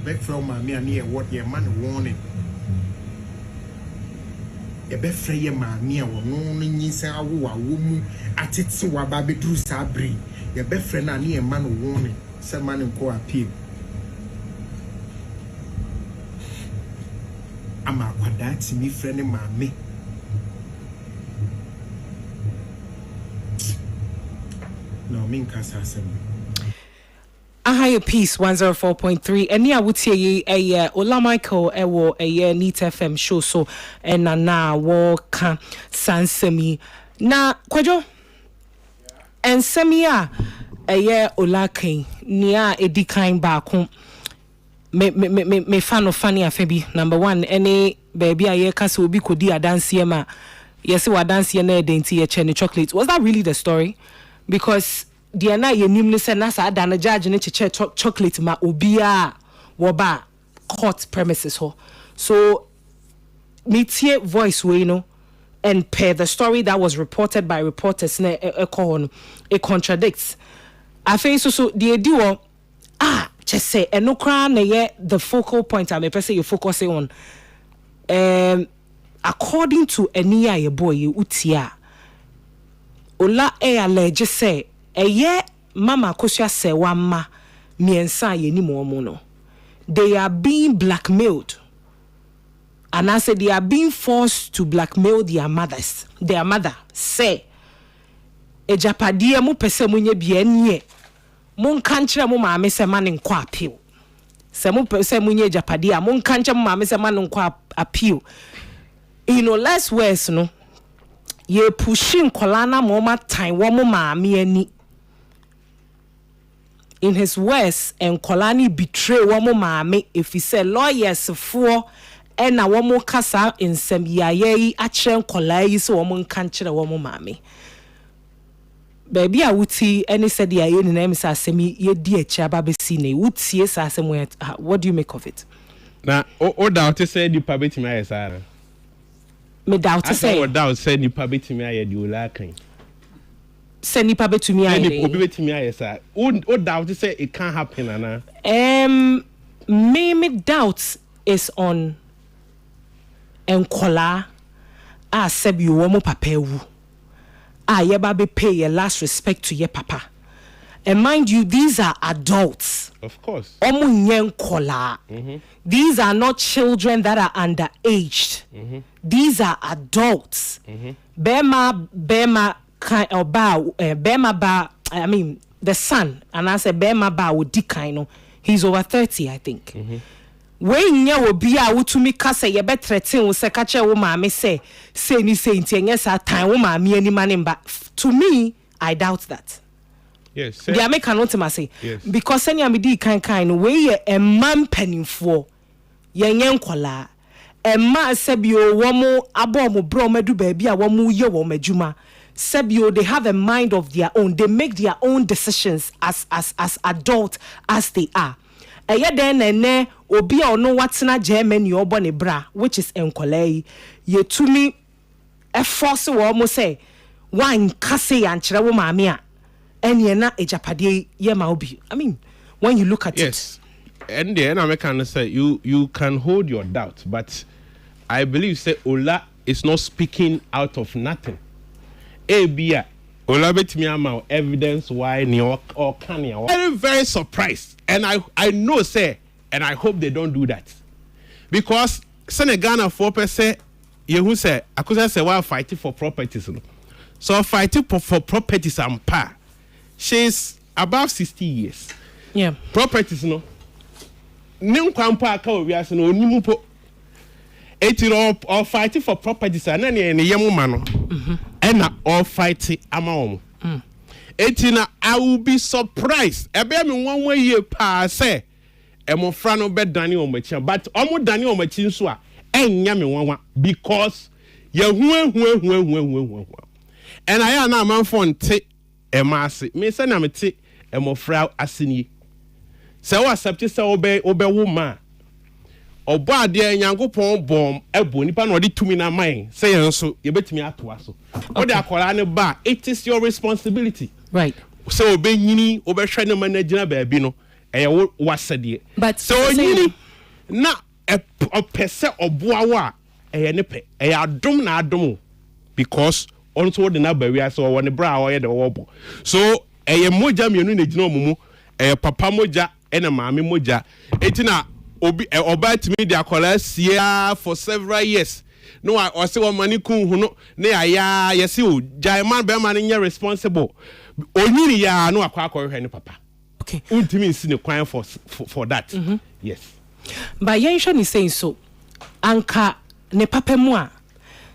back from maame ani e what ye man warning e be frɛ ye maame a wo no nyinsa awo awo mu atete wa ba bedru sabri ye be frɛ na ani e man warning se man nko appeal ama kwada ti mi frɛ ne maame no min kasa asem Ahaya Peace 104.3 eni awutie ye Ola Michael ewo eye Neat FM show so na wo ka sansemi na kwajo ensemi a eye Ola kan ni a edikan ba ko me fan of funny afebi number 1 any baby aye kase obi kodi adanse ma yesi wa dance na edenti ye chene chocolate. Was that really the story? Because the na ye nimle se na sa da na judge ne cheche chocolate ma obia wo ba court premises ho. So metie voice we no and per the story that was reported by reporters na it contradicts. Afi so the ediwo just say enokra na ye the focal point I may say you focusing on according to Enia ye boy utia Ola allege say eye mama kosua se wama miensa ye ni mo no they are being blackmailed and I said they are being forced to blackmail their mother say ejapade mu pese munye bia nie mon kan kire mo maame se ma ne nkwa appeal se mo pese munye ejapade a mon kan kire mo maame se ma ne nkwa appeal less words no ye pushing kolana mo ma time wo mo maame ani in his words and kolani betray wo mo maame if he say lawyers for ena wo mo kasa nsem yaye a kire kolai so wo mo kan kire wo mo maame baby a wuti any said ya ye na emisa asemi ye di echi aba be si na wuti esa asem what do you make of it na o doubt say di pa betimi ayesa me doubt say o doubt say ni pa betimi aye di ola kan say ni pa betimi aye ni obi betimi ayesa o doubt say it can't happen ana me doubt is on enkola a sebi wo mo papa ewu ye baby pay your last respect to your papa. And mind you, these are adults. Of course. These are not children that are underaged. These are adults. Bema ba, I mean, the son, and I said Bema ba would decline. He's over 30, I think. When you will be out to me, Cassa, you better threaten with Sakacha woman, may say ni saint, yes, our time woman, me any man, but to me, I doubt that. Yes, the American ultimacy. Yes. Because any amidi kind way a man penning for yen kola. A ma sebio womo abomo bro medu baby a womu ye wo majuma. Sebio, they have a mind of their own. They make their own decisions as adult as they are. Then and obi a no watsena Germany or bone bra, which is enkolei. Ye to me a force wo almost say one kase and chirawo mamia. And ye na ejapade ye ma obi. I mean, when you look at it. And the American say you can hold your doubt, but I believe say Ola is not speaking out of nothing. Bia Ola betimi ama evidence why ni or can very very surprised. And I know say, and I hope they don't do that. Because Senegal 4% you who say I could say while fighting for properties. So fighting for properties and pa. She's above 60 years. Yeah. Properties no. Nim kwampa ka obi ase no onimu po. Etiro or fighting for properties and na ne yemu ma no. And na all fighting ama omo. Etina I will be surprised. Ebe me one way ye pa say emofra no be dani omachi but omo dani omachi nso a enya me one because ye hu. And I am na man for nte emase me say na me te emofra asini. Se wo accept say obe woman obo ade nyankopon bom ebo nipa na odi tumi na man say yenso ye betimi atoa so. Ode akola ne ba it is your responsibility. Right. So obe nyini obe hwe ne managina baabi no eye wasede. But so nyini na opese oboa wa eye ne pe eye adom na adom because also the na bawia so won bra o ye de wobo. So eye moja mienu na gina omumu eye papa moja ene maame moja etina obi oba timi dia kola sia for several years. No, I say one money kun who no ne aya yes you jaiman be man nya responsible. Onyini ya no akwa hwe ne papa. Okay. Untimi nsi ne kwan for that. Yes. But Yenshan is saying so. Anka ne papa mu a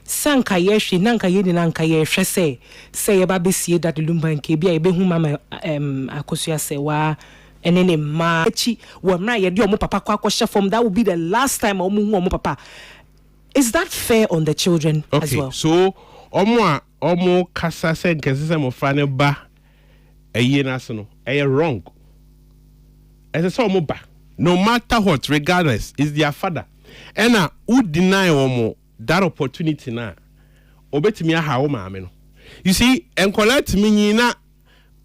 sanka yehwe nanka ye ni nanka yehwe say ye ba besie that lumba nke bia ye be hu mama akosua say wa enene ma chi wo mra ye de omo papa kwa kwahye from that will be the last time omo hu omo papa. Is that fair on the children as well? So omo kasa se nkese se mo fra ne ba eye na so no wrong. As say omo ba no matter what regardless is their father. And who deny omo that opportunity na obetimi aha wo maame no. You see enkola timi nyina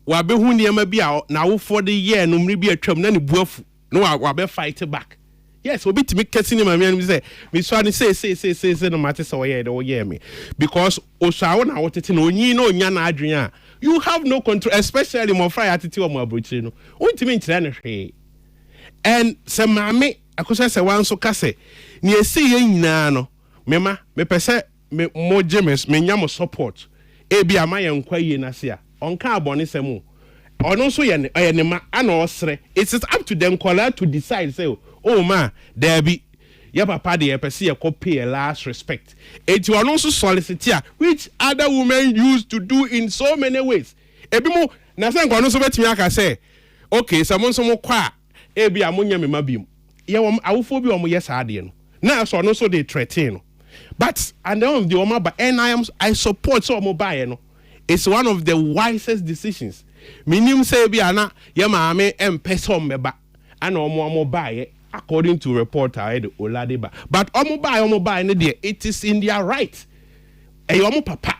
wa be hu niam bia na wo for the year no mri bi atwam na ne buafu no wa be fight back. Yes, obetimi kesi ni maame no say me so ani say no matter so ye do ye me because osawo na wotete na onyi na onya na adwen a you have no control, especially mo fry atete o mo abrochire no ontimi nkire na hwe. And se maame akosa se wan so kase ni esi ye nyina no mema me pese me moje me nya mo support e bia ma ye nkwa ye na se a on ka abone semu ono so ye ne ma ana osre. It is up to them color to decide say oh ma there be your papa de pese ye ko pay a last respect. It you are also solicitor which other women used to do in so many ways. Ebi mo na say nko no so betimi aka say okay someone so mo kwa ebi amonya me mabim. Ye wo awofo bi wo mo yes ade no. Na so no so they threaten. But and then the Omaba and I support so mobile no. It's one of the wisest decisions. Minim say bi ana ye maame empesom meba ana omo buy according to reporter the Oladeba. But omo buy ne there it is in their right. Omo papa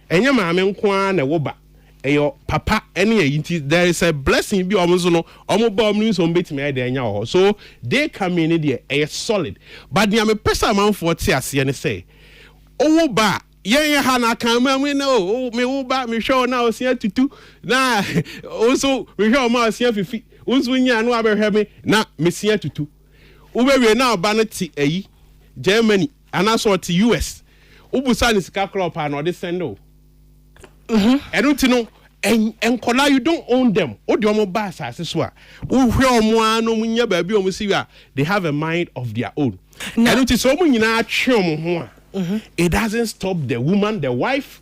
enye maame nko na wo ba. Eyo papa any there is a blessing bi omo so no omo ba omo so betimi ade anya ho. So they come in there a solid. But the me pesa man for ti ase ne say owo ba ye ha na kan ma me no me wo ba me show na osia tutu na also me show ma osia fifi unso nya no abehwe me na me sia tutu wo be we na ba no ti ayi Germany ana so ti US ubusa ni sika crop and or the sendo I don't know and kola you don't own them o de omo ba asase so a wo hwe omo anu munya ba bi omo si a they have a mind of their own and it is so mu nyina atwe omo ho a it doesn't stop the woman, the wife,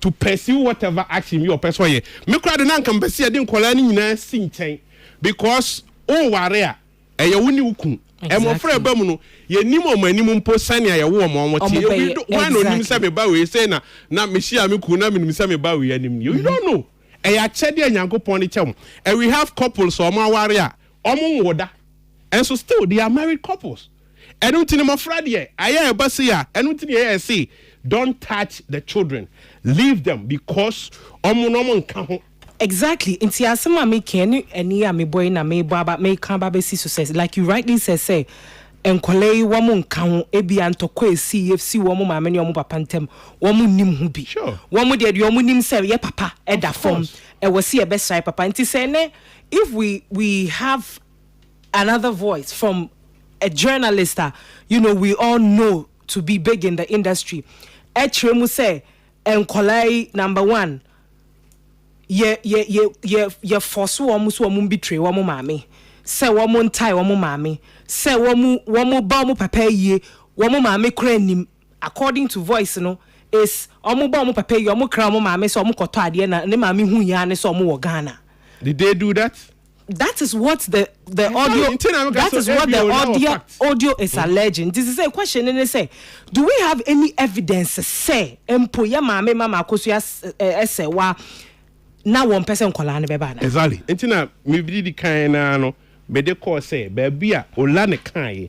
to pursue whatever action you person ye. Me kura de na nka mpese de nkola ni nyina si nchen because o ware a ye woni ukun. E mo fra ba mu no ye nim o manim mpo sane a ye wo mo ti. Why no nim se me ba we say na me hia me kun na me nim se me ba we anim. You don't know. E ya chede Nyankopon ni chem. And we have couples so ma ware a omo woda. And so still they are married couples. Don't touch the children. Leave them because exactly. Inti asema me keni eni me boy na me baba me kan baba si so says like you rightly say enkolei womo nka ho ebi antokọ esi FC womo ma me ne womo papa ntem womo nim hu bi womo de womo nim say ye papa e da form e wo si e be sai papa inti say ne if we have another voice from a journalist, you know, we all know to be big in the industry. Etremu say, enkolai number one, ye force womu betray womu mami. Say womu tie womu mami. Say womu ba womu papa ye womu mami krenim. According to voice, no, is womu ba womu papa ye womu kra womu mami so womu koto adie na ne mami hu ya ne so womu wo Ghana. Did they do that? That is what the audio. That is what the audio is alleging. This is a question, and they say, do we have any evidence? Say, empoya mama kosu ya say wa na one person kola ne beba na. Exactly. Intina me bi di kan na no me de call say baby a Ola ne kan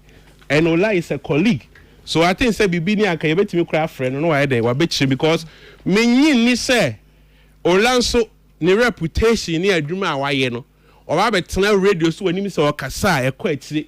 and Ola is a colleague. So I think say bibi ni aka ye betimi kra friend no why dey wa bechi because me nyin ni say Ola so ne reputation ni adwuma a waye no. Or I betena radio so when so kasa e kwa etire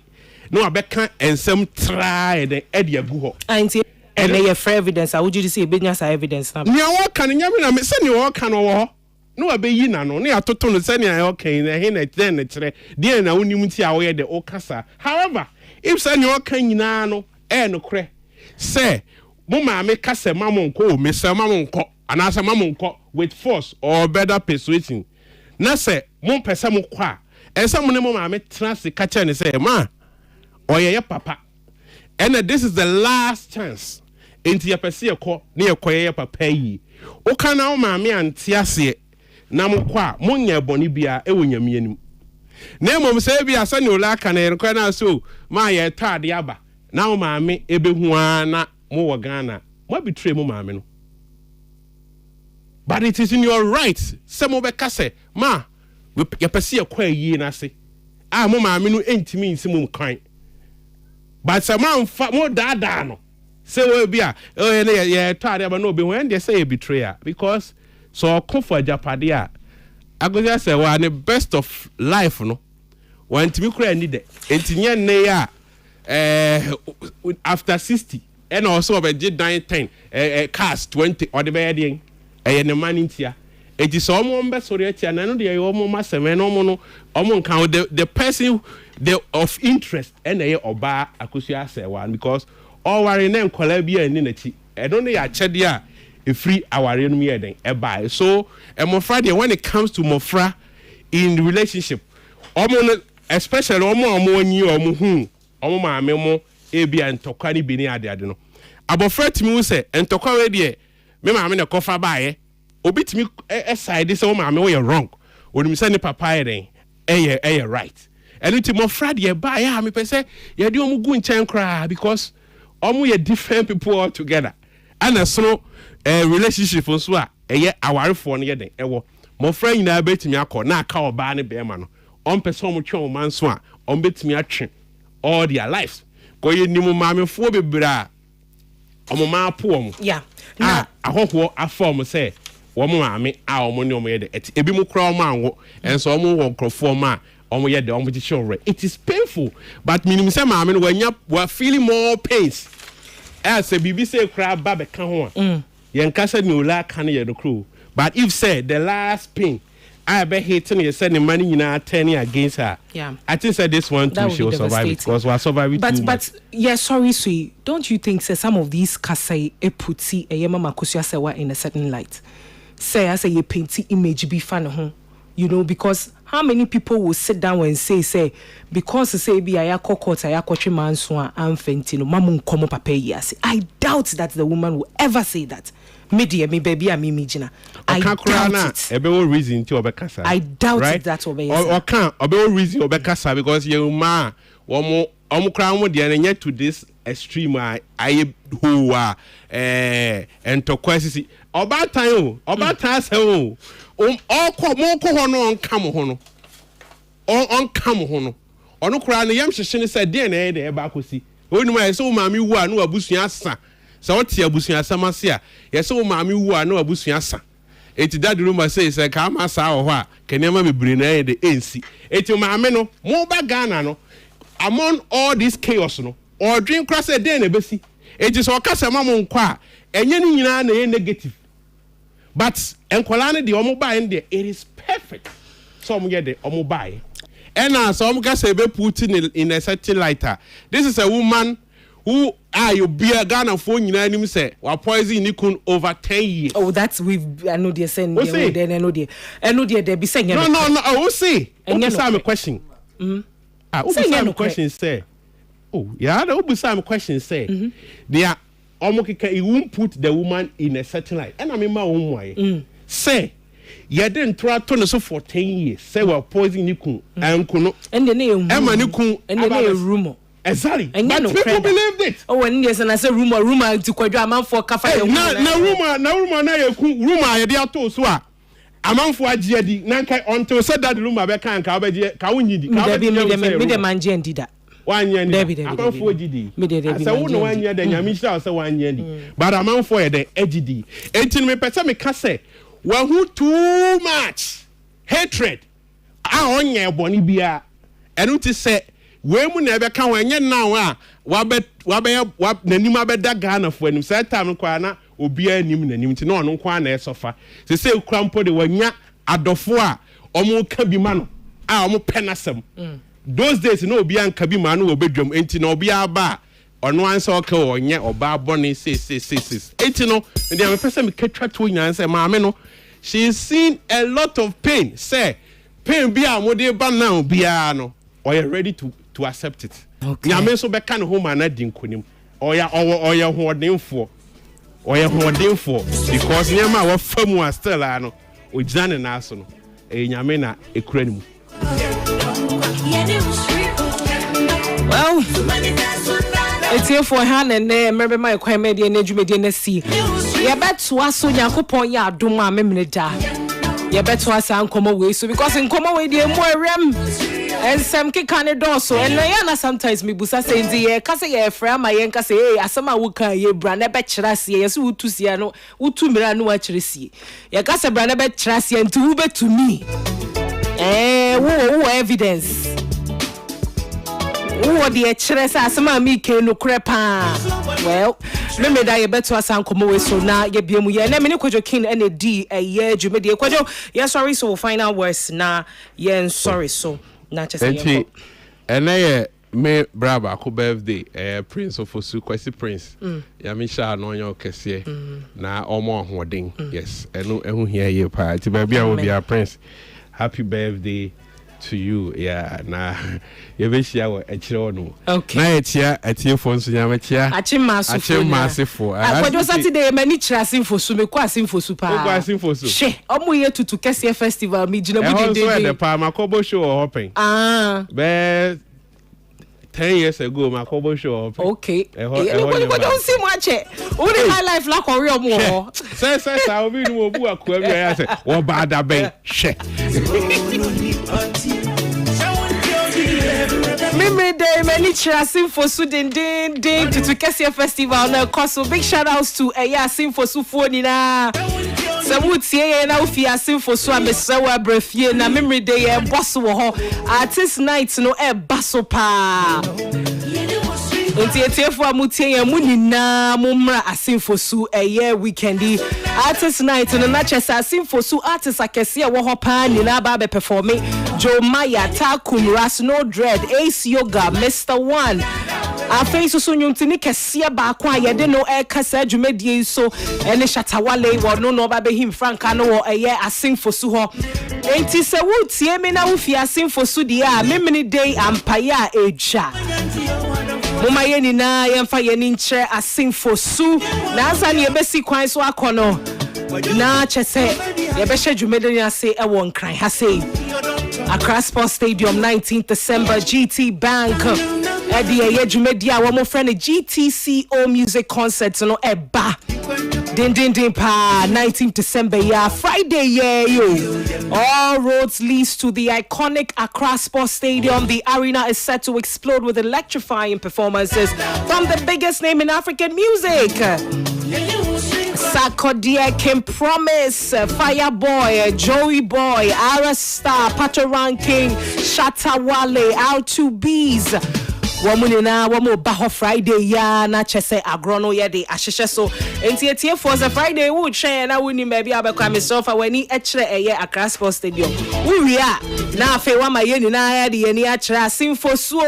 no abeka ensem try and edi agu ho anti and dey for evidence I would you say business evidence na me wo kan nyame na me se ne wo kan wo ho no abeyi na no ne atoto no se ne ayo kan na he na den ne kire de na wonim ti a wo ye de o kasa however if se ne wo kan nyina no no kre say mo ma me kasa mamon ko me se mamon ko anasa mamon ko with force or better persuasion na say mon pesa mo kwa esa mo ne mo ma me trans ka che ne say ma oye papa and this is the last chance enti ya pese ko ne ye koye papa yi o kana o ma me ante ase na mo kwa mo nya boni bia e wonyame anim na mom say bia sa ne ola ka na ko na so ma ye tade aba na o ma me ebehu ana mo wo Ghana mo betray mo ma me no. But it is in your right. Some of the kase ma we your pesi akwa yi na se. Ah mo ma me no entimi nsimu kan. But some man mo da no. Say we bia ye tare aba no be when they say a betrayer because so comfort japade a agoja say wa the best of life no. Wa ntimi kura ni de. Entinye ne ya after 60 and also be 10 cars 20 or the be ne manintia it is almost be sorry atia na no de almost maseme no mo no omo nkan the person the of interest and oba akosia say one because all worry na nkola bia ni na chi e no ya chede a free aware no me den e buy. So mofra de when it comes to mofra in relationship omo especially omo anyi omo hu omo maame mo e bia ntokwa ni bi ni ade no abofra timi wo se ntokwa we de me maame na kofa baaye obi timi side se wo maame wo ye wrong onim se ni papa ye den eh right enu ti mofra de baaye ha me pese ye de omo gu nchen kra because omo ye different people all together ana so relationship so a eye awarefo no ye den ewo mofra nyina betimi akọ na aka oba ne be ma no on person mo twa o man so a on betimi atwe all their lives ko ye nimu maamefo bebra omo ma po omo yeah ahoho afom say wo mo maame a omo ne omo ye de ebi mo kra omo anwo enso omo wo nkrofo ma omo ye de omo ti children it is painful but minim say maame no wa feeling more pains as a bibi say kra ba be ka ho a yen kasa ni ola ka ne ye no kro but if say the last pain I bet hating you said the money turning against her. Yeah. I think that this one too she will survive it because we are surviving too much. But yeah, sorry, sweet. Don't you think say some of these kasai eputi mama kusia sewa in a certain light? Say I say you painty image be fan home. You know, because how many people will sit down and say because say be aya kokota aya kochi manswa am fentino mamun komo papa yes. I doubt that the woman will ever say that. Media me baby and me jina. I doubt it. Ebe reason to obekasa. I doubt right? it that obeyasa. Or can ebe reason obekasa because you ma omo kra mo de na to this extreme I who and to kwesisi oba time say o okọ mo ko ho no onka ho no onka ho no ono kra na yam hyehyene say de na e de eba akosi onuma e so maami wu anu abusua asa so what ya busua samase a yes wo maami wu anu abusua sa eti dad room say ka ma sa ho a kenema bebre na e de ensi eti maami no mo ba Ghana no among all this chaos no or drink cross a day na besi eti so kasa ma mo nkwa a enye ni nyina na e negative but enkwala ne de omo buy in there it is perfect so omo get the omo buy and so omo kasa be put in a certain lighter. This is a woman who you be a Ghana for nyina nim say wa poison ni kun over 10 years. Oh, that's I know they send there I know they be saying no I will say a question a question say oh yeah the obu question say they are omokeka he won't put the woman in a certain light and I mean my own way say you didn't try to so for 10 years say we poison ni kun and kuno and the name Emma ni kun and the rumor. Exactly. And but people believe it. Oh, and yes, and I say rumor to kwadwa man for kafa. Na rumor na ye ku rumor ye dey ato so a amanfo agye di na kai until said that rumor be kan ka obegye ka wunyidi ka be me dem manje ndida. Wanye ndi. Amanfo agidi. Asa wo no wanye da nyame hira say wanye ndi. But amanfo ye dey agidi. Enti me pese me ka say wa hu too much hatred. A onye boni bia. Enu ti say we mu na ebe kan wenye now a wabe nanima beda Ghana fo anim say time kwa na obi anim nanim ti na ono kwa na esofa se krampo de wanya adofo a omo ka bi ma no a omo penasem those days no obi an ka bi ma no obedwam enti na obi aba ono ansa o ka onye oba bone say enti no ndi am pese me katwa to nyan say maame no she seen a lot of pain say pain bi a mo de ba now bia no or you ready to accept it. Okay. Nyame so be kan home na di nkonim. Oya hodenfo. Because nyama wa famu a still ano. Ogina ne na so no. Nyame na ekura ni mu. Well, it's here for hand and remember my kwai media na dwumedi na si. Ye beto aso Yakobon ya adom a memneda. Ye beto asa nkomo we so because nkomo we dey mo rem. And some kikane doso and na sometimes me busa say ndi ka say ye fra ma ye nka say asama wo kan ye bra na be kyera se ye so wutu sia no wutu mira no wa kyere sie ye ka say bra na be kyera se nti wo betumi wo evidence wo de kyere say asama mi ke no krepa well me da ye beto asan komo we so na ye biemu ye na me ne Kwadwo King na di ye dwumedi Kwadwo ye sorry so final words na ye sorry so na chese enti ene ye me braba ko birthday Prince of Osu Kwesi Prince ya me sha no yon kese na omo hoden yes enu here ye pa ti ba bia obi a Prince happy birthday to you yeah na ye be share wo ekire no okay na etie fo nso nya me chia achimmasefo akwajo Saturday mani kira asimfo su me kwa asimfo su pa kwa asimfo su she omo ye tutu kese festival mi gina budi de de pa makobo show hopping be 10 years ago, my Kobo show. Okay. What don't see much. Only high life like a real more. Say, I'll be no boo. I say, what bad that be? Shit. Memory Day, many chasing for Sudan Day to Kessia Festival. Now, so big shout outs to Yasin for Sufonina. So would say now if you are sing for so I'm so brefie na memory day e boss wo ho artist night no e basso pa Entiefo amutie ya munina mumra asimfosu eye weekendi artist night no na chesa asimfosu artist akese wo ho pa ni na ba be perform Joe Maya Takum Ras No Dread Ace Yoga Mr. One afei so nyuntini kese ba kwa ye de no e kasa dwumadie so ene Shatawale wo no ba be him Franka no wo eye asimfosu ho enti se wutie me na wo fi asimfosu dia memini day ampaya eja Mama yeni na yemfa yeni nche asimfosu na asa ni ebesi kwan so akono na chese yebehye dwumede ni ase e won kran ha sei Accra Sports Stadium 19th December GT Bank Eddie ye dwumede a wo mo friend GTCO music concert no eba din pa 19th December yeah Friday yeah yo all roads leads to the iconic Accra Sports Stadium. The arena is set to explode with electrifying performances from the biggest name in African music. Sarkodie, Kim Promise, Fireboy, Joey Boy, Ara Star, Patoran King, Shatawale, R2Bs. Womunina womo baho Friday ya na chese agrono ye de ahihye so enti for the Friday wo twen na woni maybe abekwa mesofa wani ekire eye Accra Sports Stadium wuria na afi wa mayeni na ya de yani akire asimfosu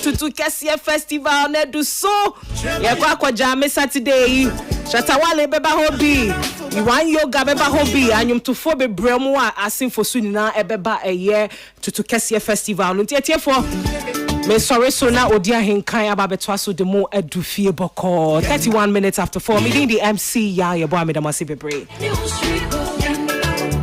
tutu kese festival na do so ye kwa jame Saturday Shatawale beba hobi Iwan Yoga beba hobi anyumtufo bebremu a asimfosu nina ebeba eye tutu kese festival no enti for me sorry so na odia henkan ababeto so demo adufie boko 31 minutes after 4 me the MC ya ye boy me da masibebre